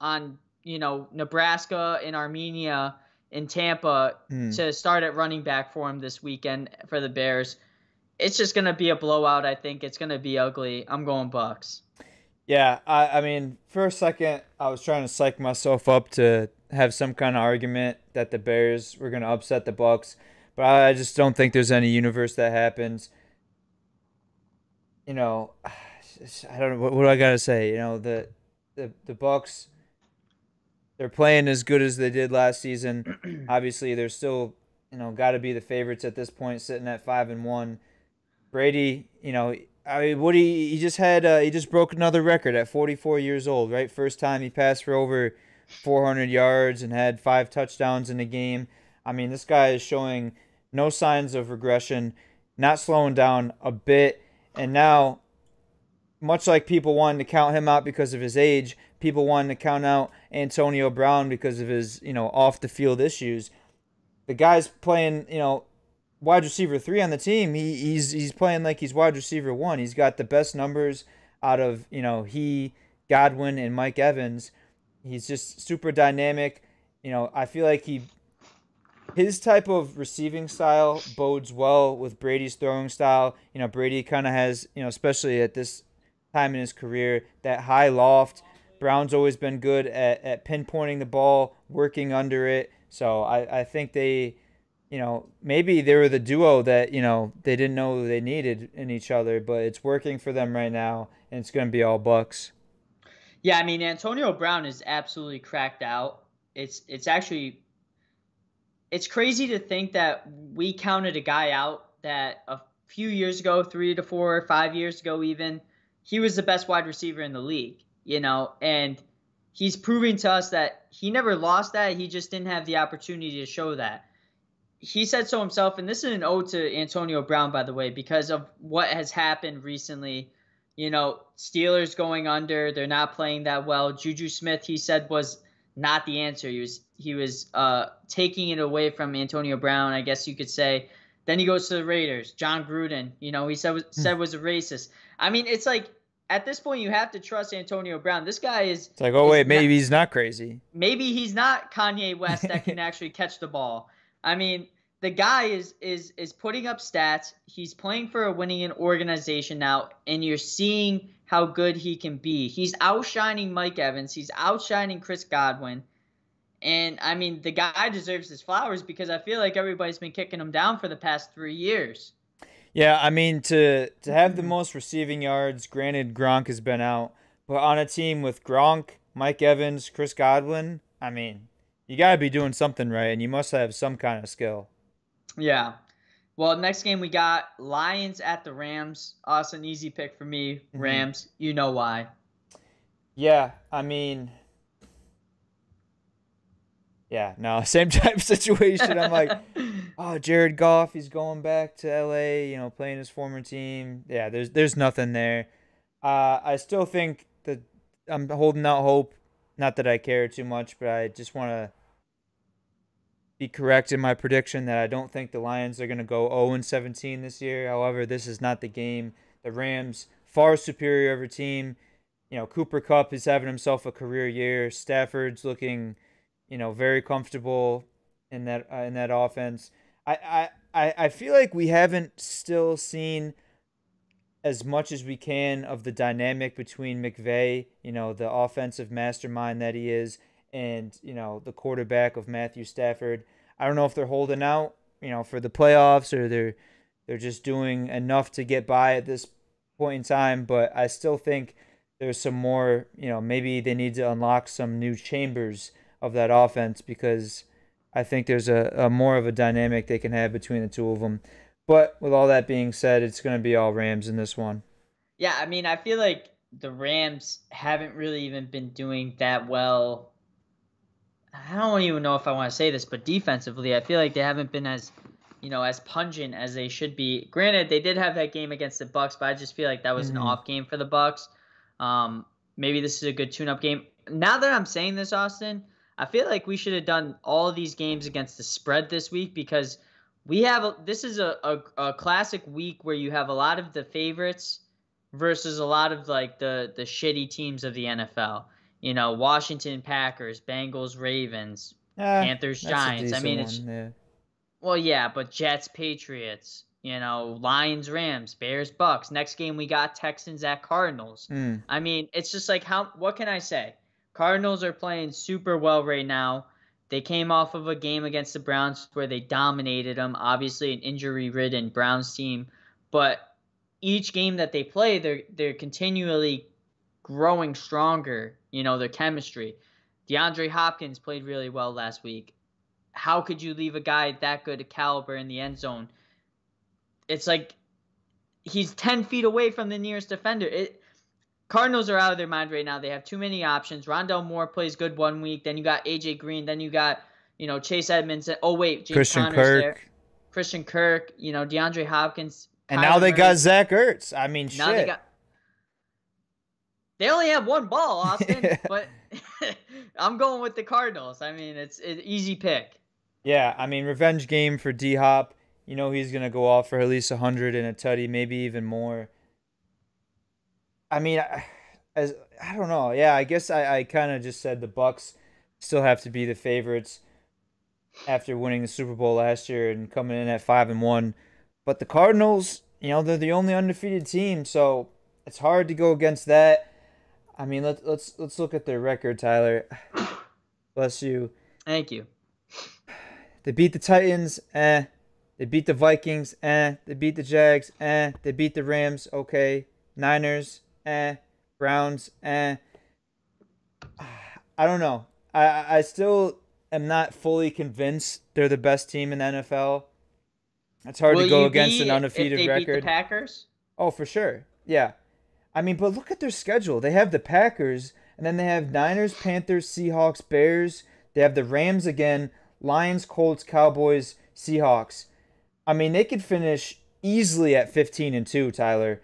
on, Nebraska and Armenia in Tampa to start at running back for him this weekend for the Bears. It's just going to be a blowout, I think. It's going to be ugly. I'm going Bucks. Yeah, I mean, for a second, I was trying to psych myself up to have some kind of argument that the Bears were going to upset the Bucks, but I just don't think there's any universe that happens. I don't know, what do I got to say? The Bucks, they're playing as good as they did last season. Obviously, they're still, got to be the favorites at this point, sitting at 5-1. Brady, I mean, Woody, he just broke another record at 44 years old, right? First time he passed for over 400 yards and had 5 touchdowns in a game. I mean, this guy is showing no signs of regression, not slowing down a bit. And now, much like people wanting to count him out because of his age, people wanting to count out Antonio Brown because of his, off the field issues. The guy's playing, wide receiver 3 on the team. He's playing like he's wide receiver 1. He's got the best numbers out of, Godwin and Mike Evans. He's just super dynamic. I feel like his type of receiving style bodes well with Brady's throwing style. Brady kind of has, especially at this time in his career, that high loft. Brown's always been good at pinpointing the ball, working under it. So I think they, maybe they were the duo that, they didn't know they needed in each other, but it's working for them right now, and it's going to be all Bucks. Yeah, I mean, Antonio Brown is absolutely cracked out. It's crazy to think that we counted a guy out that a few years ago, 3 to 4 or 5 years ago even, he was the best wide receiver in the league, and he's proving to us that he never lost that. He just didn't have the opportunity to show that. He said so himself, and this is an ode to Antonio Brown, by the way, because of what has happened recently. Steelers going under, they're not playing that well. Juju Smith, he said, was not the answer. He was taking it away from Antonio Brown, I guess you could say. Then he goes to the Raiders. John Gruden, he said was a racist. I mean, it's like, at this point, you have to trust Antonio Brown. This guy is... It's like, oh, wait, maybe he's not crazy. Maybe he's not Kanye West that can actually catch the ball. I mean, the guy is putting up stats. He's playing for a winning organization now, and you're seeing how good he can be. He's outshining Mike Evans. He's outshining Chris Godwin. And, I mean, the guy deserves his flowers because I feel like everybody's been kicking him down for the past 3 years. Yeah, I mean, to have the most receiving yards, granted Gronk has been out, but on a team with Gronk, Mike Evans, Chris Godwin, I mean, you got to be doing something right, and you must have some kind of skill. Yeah. Well, next game we got Lions at the Rams. Awesome, easy pick for me. Rams, You know why. Yeah, I mean... Yeah, no, same type of situation. I'm like, oh, Jared Goff, he's going back to LA, playing his former team. Yeah, there's nothing there. I still think that I'm holding out hope. Not that I care too much, but I just want to be correct in my prediction that I don't think the Lions are going to go 0-17 this year. However, this is not the game. The Rams, far superior of a team. Cooper Kupp is having himself a career year. Stafford's looking... very comfortable in that offense. I feel like we haven't still seen as much as we can of the dynamic between McVay, the offensive mastermind that he is, and, the quarterback of Matthew Stafford. I don't know if they're holding out, for the playoffs, or they're just doing enough to get by at this point in time, but I still think there's some more, maybe they need to unlock some new chambers of that offense, because I think there's a more of a dynamic they can have between the two of them. But with all that being said, it's going to be all Rams in this one. Yeah, I mean, I feel like the Rams haven't really even been doing that well. I don't even know if I want to say this, but defensively, I feel like they haven't been as, as pungent as they should be. Granted, they did have that game against the Bucks, but I just feel like that was an off game for the Bucks. Maybe this is a good tune-up game. Now that I'm saying this, Austin, I feel like we should have done all of these games against the spread this week, because this is a classic week where you have a lot of the favorites versus a lot of like the shitty teams of the NFL. Washington Packers, Bengals Ravens, Panthers Giants. I mean, it's yeah. Well, yeah, but Jets Patriots, Lions Rams, Bears Bucks. Next game we got Texans at Cardinals. I mean, it's just like what can I say? Cardinals are playing super well right now. They came off of a game against the Browns where they dominated them. Obviously, an injury-ridden Browns team, but each game that they play, they're continually growing stronger. Their chemistry. DeAndre Hopkins played really well last week. How could you leave a guy that good a caliber in the end zone? It's like he's 10 feet away from the nearest defender. Cardinals are out of their mind right now. They have too many options. Rondell Moore plays good one week. Then you got A.J. Green. Then you got, Chase Edmonds. Oh, wait, James Christian Conner's Kirk. there. Christian Kirk, DeAndre Hopkins. And now they got Zach Ertz. I mean, shit. They only have one ball, Austin, but I'm going with the Cardinals. I mean, it's an easy pick. Yeah, I mean, revenge game for D-Hop. He's going to go off for at least 100 and a tutty, maybe even more. I mean, I don't know. Yeah, I guess I kind of just said the Bucks still have to be the favorites after winning the Super Bowl last year and coming in at 5-1. But the Cardinals, they're the only undefeated team, so it's hard to go against that. I mean, let's look at their record, Tyler. Bless you. Thank you. They beat the Titans, They beat the Vikings, They beat the Jags, They beat the Rams, okay. Niners, Browns, I don't know. I still am not fully convinced they're the best team in the NFL. It's hard to go against an undefeated record. If they beat the Packers? Oh, for sure. Yeah. I mean, but look at their schedule. They have the Packers, and then they have Niners, Panthers, Seahawks, Bears. They have the Rams again, Lions, Colts, Cowboys, Seahawks. I mean, they could finish easily at 15-2, Tyler.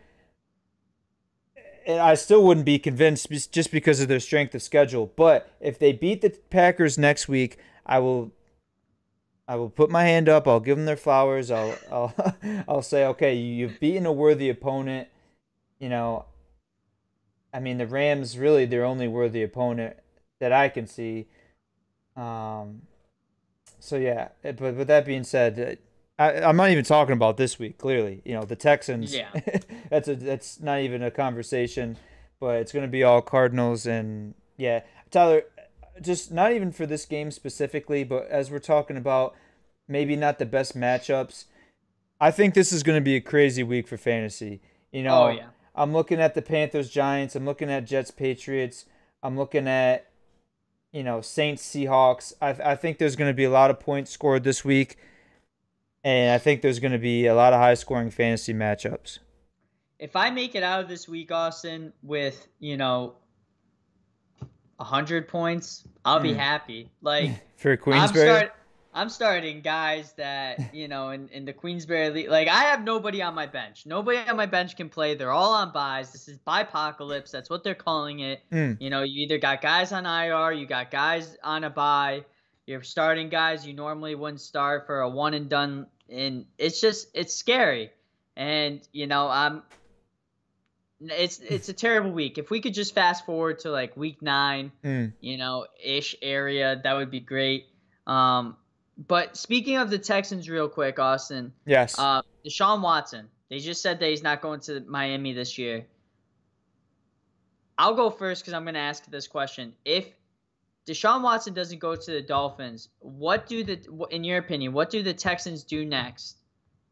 And I still wouldn't be convinced just because of their strength of schedule. But if they beat the Packers next week, I will put my hand up. I'll give them their flowers. I'll say, okay, you've beaten a worthy opponent. I mean, the Rams really their only worthy opponent that I can see. So yeah, but with that being said, I'm not even talking about this week. Clearly, the Texans. Yeah, that's not even a conversation. But it's going to be all Cardinals, and yeah, Tyler. Just not even for this game specifically, but as we're talking about maybe not the best matchups, I think this is going to be a crazy week for fantasy. Oh yeah. I'm looking at the Panthers Giants. I'm looking at Jets Patriots. I'm looking at Saints Seahawks. I think there's going to be a lot of points scored this week. And I think there's going to be a lot of high-scoring fantasy matchups. If I make it out of this week, Austin, with, 100 points, I'll be happy. Like for Queensberry? I'm starting guys that, in the Queensberry League. Like, I have nobody on my bench. Nobody on my bench can play. They're all on buys. This is Buypocalypse. That's what they're calling it. You either got guys on IR, you got guys on a buy. You're starting guys you normally wouldn't start for a one and done. And it's scary. And, it's a terrible week. If we could just fast forward to like week 9, ish area, that would be great. But speaking of the Texans real quick, Austin. Yes. Deshaun Watson. They just said that he's not going to Miami this year. I'll go first because I'm going to ask this question. If Deshaun Watson doesn't go to the Dolphins, in your opinion, what do the Texans do next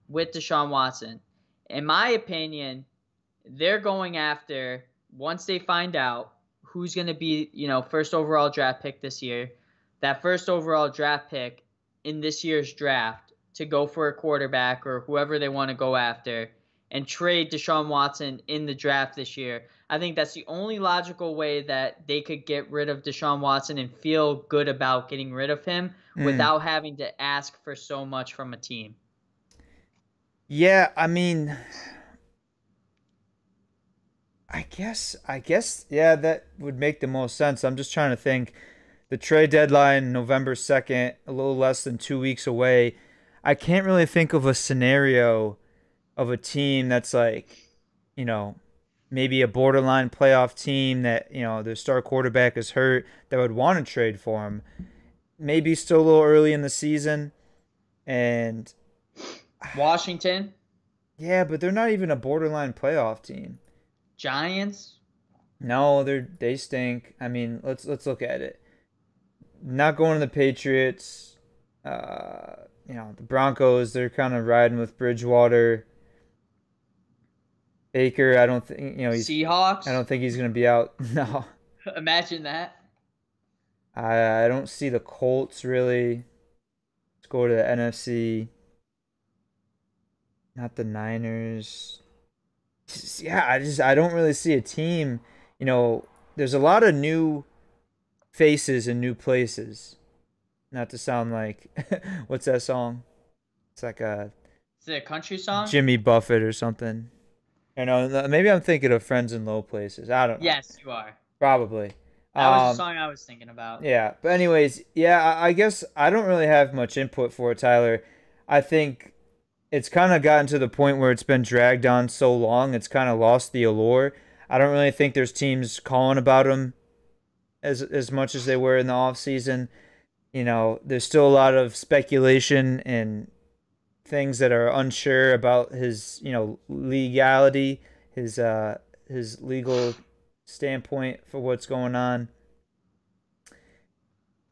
with Deshaun Watson? In my opinion, they're going after, once they find out who's going to be, first overall draft pick this year, that first overall draft pick in this year's draft to go for a quarterback or whoever they want to go after and trade Deshaun Watson in the draft this year. I think that's the only logical way that they could get rid of Deshaun Watson and feel good about getting rid of him without having to ask for so much from a team. Yeah, I mean, I guess, yeah, that would make the most sense. I'm just trying to think. The trade deadline, November 2nd, a little less than 2 weeks away. I can't really think of a scenario of a team that's like, maybe a borderline playoff team that, their star quarterback is hurt that would want to trade for him. Maybe still a little early in the season. And Washington? Yeah, but they're not even a borderline playoff team. Giants? No, they stink. I mean, let's look at it. Not going to the Patriots. The Broncos, they're kind of riding with Bridgewater. Baker, I don't think, Seahawks? I don't think he's going to be out. No. Imagine that. I don't see the Colts really. Let's go to the NFC. Not the Niners. I don't really see a team. There's a lot of new faces in new places. Not to sound like, what's that song? It's like Is it a country song? Jimmy Buffett or something. Maybe I'm thinking of Friends in Low Places. I don't know. Yes, you are. Probably. That was the song I was thinking about. Yeah, but anyways, I guess I don't really have much input for it, Tyler. I think it's kind of gotten to the point where it's been dragged on so long, it's kind of lost the allure. I don't really think there's teams calling about him as much as they were in the offseason. There's still a lot of speculation and things that are unsure about his, legality, his legal standpoint for what's going on.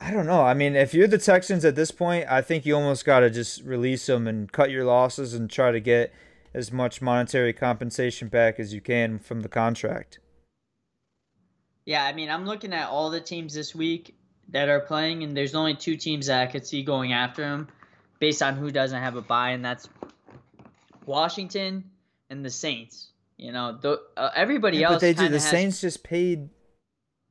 I don't know. I mean, if you're the Texans at this point, I think you almost got to just release him and cut your losses and try to get as much monetary compensation back as you can from the contract. Yeah, I mean, I'm looking at all the teams this week that are playing, and there's only 2 teams that I could see going after him based on who doesn't have a bye, and that's Washington and the Saints. Everybody else. But the Saints just paid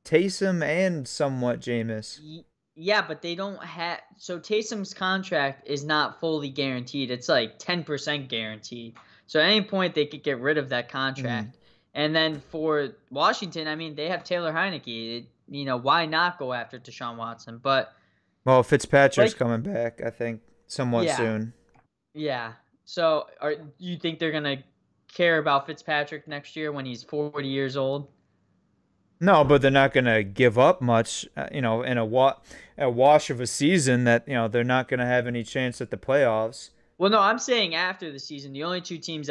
Taysom and somewhat Jameis. Yeah, but they don't have. So Taysom's contract is not fully guaranteed. It's like 10% guaranteed. So at any point they could get rid of that contract. And then for Washington, I mean, they have Taylor Heineke. Why not go after Deshaun Watson? But Fitzpatrick's coming back, I think, somewhat soon. Yeah. So you think they're gonna care about Fitzpatrick next year when he's 40 years old? No, but they're not going to give up much, in a wash of a season that, they're not going to have any chance at the playoffs. Well, no, I'm saying after the season, the only 2 teams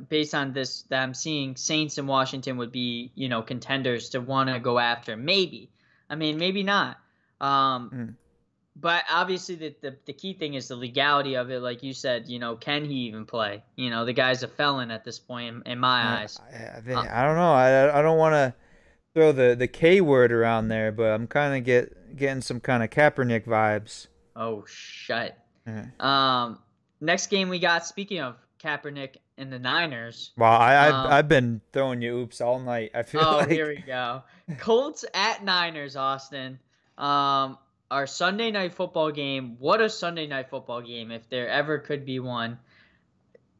based on this that I'm seeing, Saints and Washington, would be, contenders to want to go after. Maybe. I mean, maybe not. But obviously the key thing is the legality of it. Like you said, can he even play? The guy's a felon at this point in my eyes. I don't know. I don't want to throw the K word around there, but I'm kind of getting some kind of Kaepernick vibes. Oh, shut. Next game we got, speaking of Kaepernick and the Niners. Wow, I've been throwing you oops all night. I feel like. Here we go. Colts at Niners, Austin. Our Sunday night football game. What a Sunday night football game, if there ever could be one.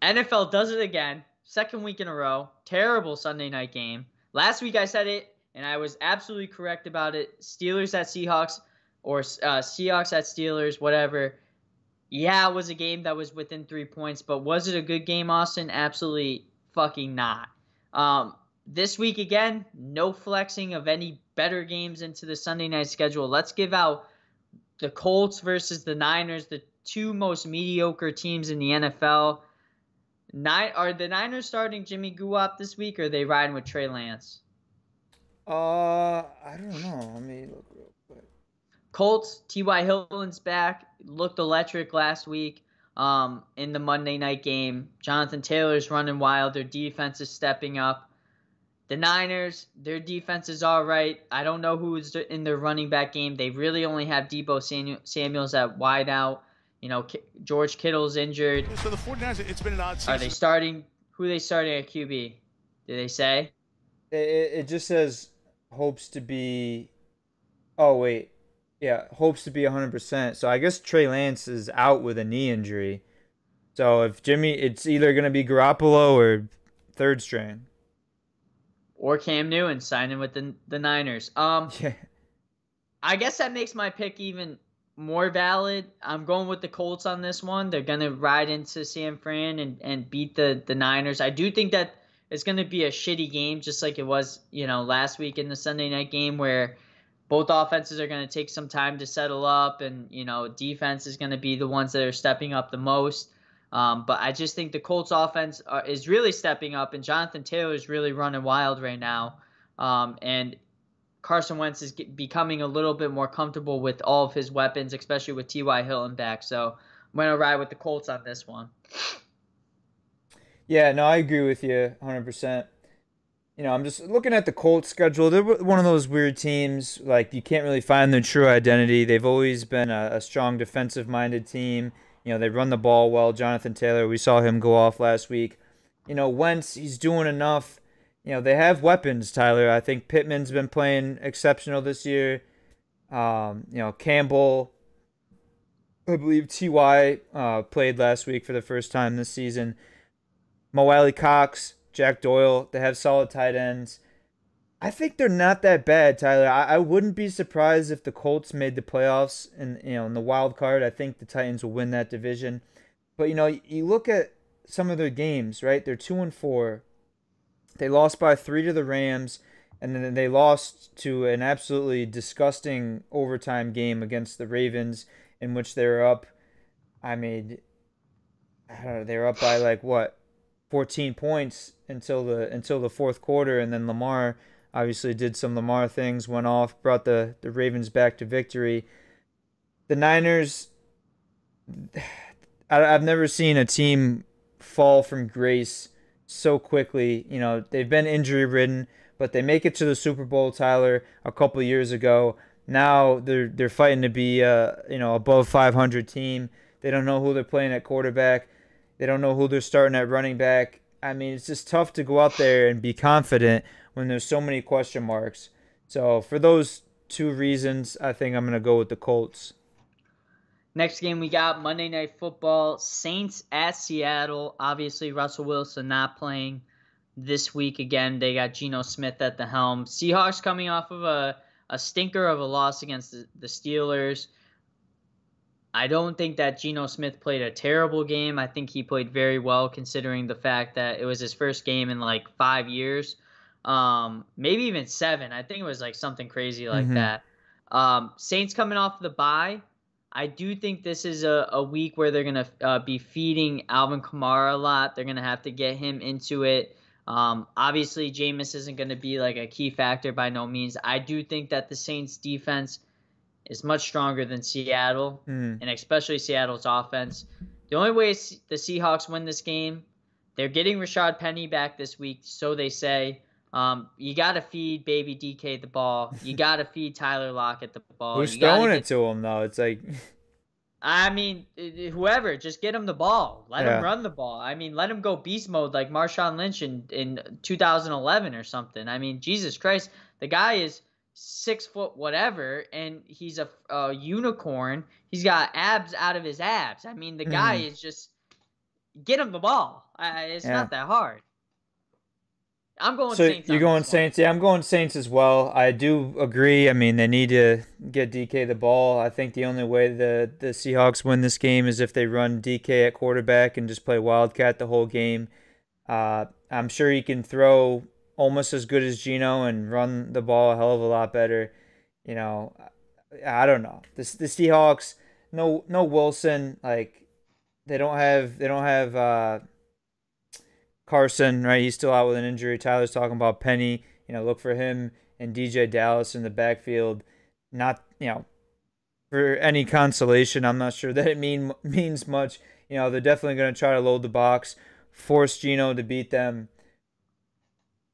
NFL does it again. Second week in a row. Terrible Sunday night game. Last week I said it, and I was absolutely correct about it. Steelers at Seahawks, or Seahawks at Steelers, whatever. Yeah, it was a game that was within 3 points, but was it a good game, Austin? Absolutely fucking not. This week, again, no flexing of any better games into the Sunday night schedule. Let's give out the Colts versus the Niners, the 2 most mediocre teams in the NFL. Are the Niners starting Jimmy Guap this week, or are they riding with Trey Lance? I don't know. Let me look real quick. Colts, T.Y. Hilton's back. Looked electric last week in the Monday night game. Jonathan Taylor's running wild. Their defense is stepping up. The Niners, their defense is all right. I don't know who's in their running back game. They really only have Debo Samuels at wide out. George Kittle's injured. So the 49ers, it's been an odd season. Are they starting? Who are they starting at QB? Did they say? It just says hopes to be. Oh wait, yeah, hopes to be 100%. So I guess Trey Lance is out with a knee injury. So if it's either gonna be Garoppolo or third string. Or Cam Newton signing with the Niners. Yeah. I guess that makes my pick even more valid. I'm going with the Colts on this one. They're going to ride into San Fran and beat the Niners. I do think that it's going to be a shitty game, just like it was, last week in the Sunday night game, where both offenses are going to take some time to settle up, and, defense is going to be the ones that are stepping up the most. But I just think the Colts offense is really stepping up, and Jonathan Taylor is really running wild right now. And Carson Wentz is becoming a little bit more comfortable with all of his weapons, especially with T.Y. Hilton back. So I'm going to ride with the Colts on this one. Yeah, no, I agree with you 100%. I'm just looking at the Colts schedule. They're one of those weird teams. Like, you can't really find their true identity. They've always been a strong defensive-minded team. They run the ball well. Jonathan Taylor, we saw him go off last week. Wentz, he's doing enough. They have weapons, Tyler. I think Pittman's been playing exceptional this year. Campbell, I believe T.Y. Played last week for the first time this season. Mo Alley Cox, Jack Doyle, they have solid tight ends. I think they're not that bad, Tyler. I wouldn't be surprised if the Colts made the playoffs in the wild card. I think the Titans will win that division. But you look at some of their games, right? They're 2-4. They lost by 3 to the Rams, and then they lost to an absolutely disgusting overtime game against the Ravens, in which they were up. I don't know, they were up by 14 points until the fourth quarter, and then Lamar obviously did some Lamar things, went off, brought the Ravens back to victory. The Niners, I've never seen a team fall from grace so quickly. They've been injury-ridden, but they make it to the Super Bowl, Tyler, a couple years ago. Now they're fighting to be above 500 team. They don't know who they're playing at quarterback. They don't know who they're starting at running back. I mean, it's just tough to go out there and be confident when there's so many question marks. So for those two reasons, I think I'm going to go with the Colts. Next game we got Monday Night Football, Saints at Seattle. Obviously, Russell Wilson not playing this week again. They got Geno Smith at the helm. Seahawks coming off of a stinker of a loss against the Steelers. I don't think that Geno Smith played a terrible game. I think he played very well considering the fact that it was his first game in 5 years. Maybe even 7. I think it was something crazy like that. Saints coming off the bye. I do think this is a week where they're going to be feeding Alvin Kamara a lot. They're going to have to get him into it. Obviously, Jameis isn't going to be a key factor by no means. I do think that the Saints defense is much stronger than Seattle, and especially Seattle's offense. The only way the Seahawks win this game, they're getting Rashad Penny back this week, so they say. You got to feed baby DK the ball. You got to feed Tyler Lockett the ball. Who's throwing it to him, though? It's I mean, whoever, just get him the ball. Let him run the ball. I mean, let him go beast mode like Marshawn Lynch in 2011 or something. I mean, Jesus Christ, the guy is 6 foot whatever, and he's a unicorn. He's got abs out of his abs. I mean, the guy is just get him the ball. It's not that hard. I'm going Saints. So you're going Saints? Yeah, I'm going Saints as well. I do agree. I mean, they need to get DK the ball. I think the only way the Seahawks win this game is if they run DK at quarterback and just play Wildcat the whole game. I'm sure he can throw almost as good as Geno and run the ball a hell of a lot better. I don't know. The Seahawks, no Wilson. They don't have Carson, right? He's still out with an injury. Tyler's talking about Penny. Look for him and DJ Dallas in the backfield. Not, for any consolation, I'm not sure that it means much. They're definitely going to try to load the box, force Geno to beat them.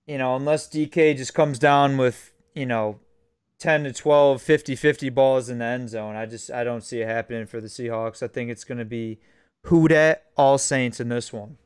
Unless DK just comes down with, 10 to 12, 50-50 balls in the end zone. I don't see it happening for the Seahawks. I think it's going to be who dat all Saints in this one.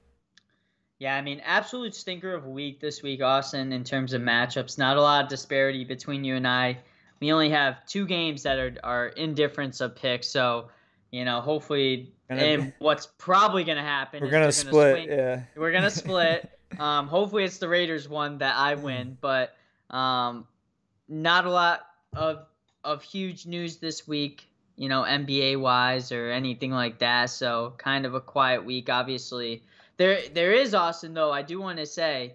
Yeah, I mean, absolute stinker of a week this week, Austin, in terms of matchups. Not a lot of disparity between you and I. We only have 2 games that are indifference of picks, so hopefully, and what's probably going to happen is we're going to split. Yeah, we're going to split. Hopefully, it's the Raiders one that I win, but not a lot of huge news this week, NBA wise or anything like that. So kind of a quiet week, obviously. There is, Austin, though. I do want to say,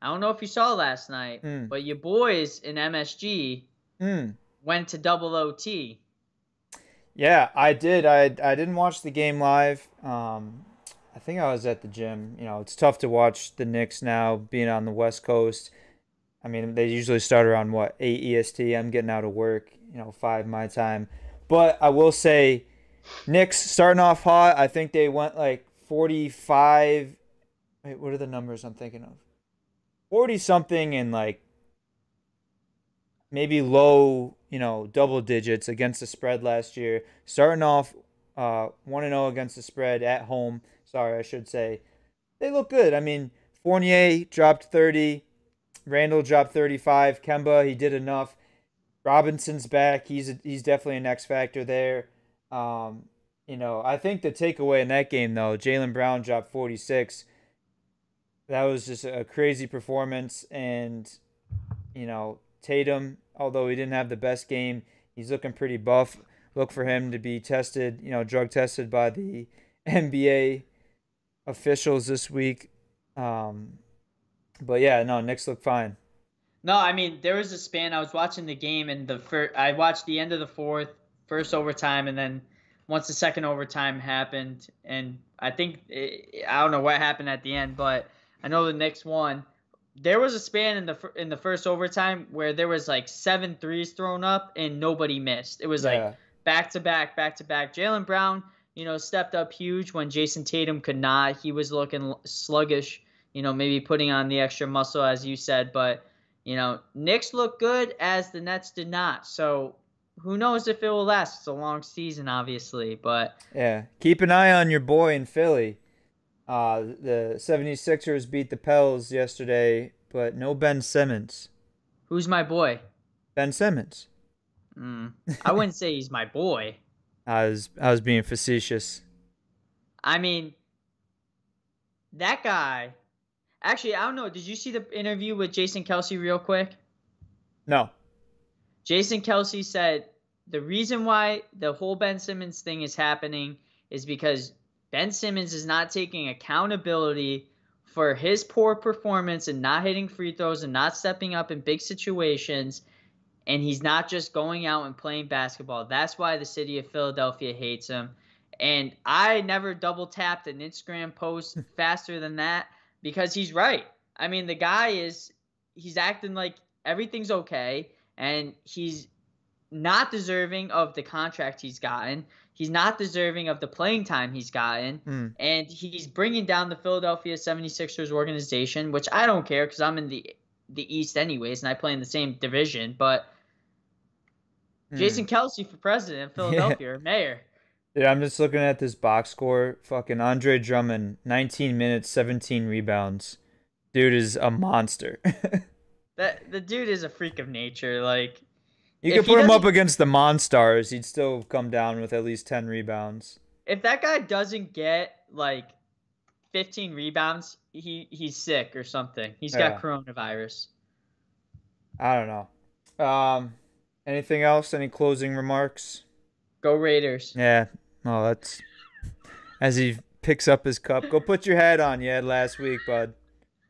I don't know if you saw last night, but your boys in MSG went to double OT. Yeah, I did. I didn't watch the game live. I think I was at the gym. It's tough to watch the Knicks now being on the West Coast. I mean, they usually start around, 8 EST. I'm getting out of work, 5 my time. But I will say, Knicks starting off hot. I think they went 45. Wait, what are the numbers I'm thinking of? 40-something and maybe low, double digits against the spread last year. Starting off 1-0 against the spread at home. Sorry, I should say. They look good. I mean, Fournier dropped 30. Randall dropped 35. Kemba, he did enough. Robinson's back. He's definitely an X factor there. I think the takeaway in that game, though, Jaylen Brown dropped 46. That was just a crazy performance. And, Tatum, although he didn't have the best game, he's looking pretty buff. Look for him to be tested, drug tested by the NBA officials this week. But yeah, no, Knicks look fine. No, I mean, there was a span. I was watching the game, and I watched the end of the fourth, first overtime, and then once the second overtime happened, and I think I don't know what happened at the end, but I know the Knicks won. There was a span in the first overtime where there was 7 threes thrown up and nobody missed. It was back to back. Jaylen Brown, stepped up huge when Jason Tatum could not. He was looking sluggish. Maybe putting on the extra muscle, as you said. But, Knicks look good as the Nets did not. So who knows if it will last. It's a long season, obviously. But yeah, keep an eye on your boy in Philly. The 76ers beat the Pels yesterday, but no Ben Simmons. Who's my boy? Ben Simmons. I wouldn't say he's my boy. I was being facetious. I mean, that guy... Actually, I don't know. Did you see the interview with Jason Kelce real quick? No. Jason Kelce said the reason why the whole Ben Simmons thing is happening is because Ben Simmons is not taking accountability for his poor performance and not hitting free throws and not stepping up in big situations. And he's not just going out and playing basketball. That's why the city of Philadelphia hates him. And I never double tapped an Instagram post faster than that. Because he's right. I mean, the guy he's acting like everything's okay, and he's not deserving of the contract he's gotten. He's not deserving of the playing time he's gotten. And he's bringing down the Philadelphia 76ers organization, which I don't care because I'm in the East anyways, and I play in the same division. But Jason Kelce for president of Philadelphia or mayor. Dude, I'm just looking at this box score. Fucking Andre Drummond, 19 minutes, 17 rebounds. Dude is a monster. The dude is a freak of nature. You could put him up against the Monstars, he'd still come down with at least 10 rebounds. If that guy doesn't get 15 rebounds, he's sick or something. He's got coronavirus. I don't know. Anything else? Any closing remarks? Go Raiders. Yeah. Oh, that's as he picks up his cup. Go put your hat on you had last week, bud.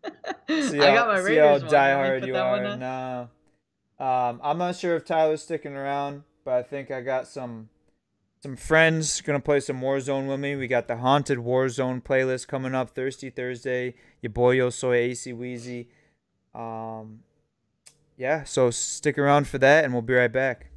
I got my Raiders see how diehard you are. No. I'm not sure if Tyler's sticking around, but I think I got some Some friends going to play some Warzone with me. We got the Haunted Warzone playlist coming up Thirsty Thursday. Your boy Yo Soy ACWeezy. Yeah, so stick around for that, and we'll be right back.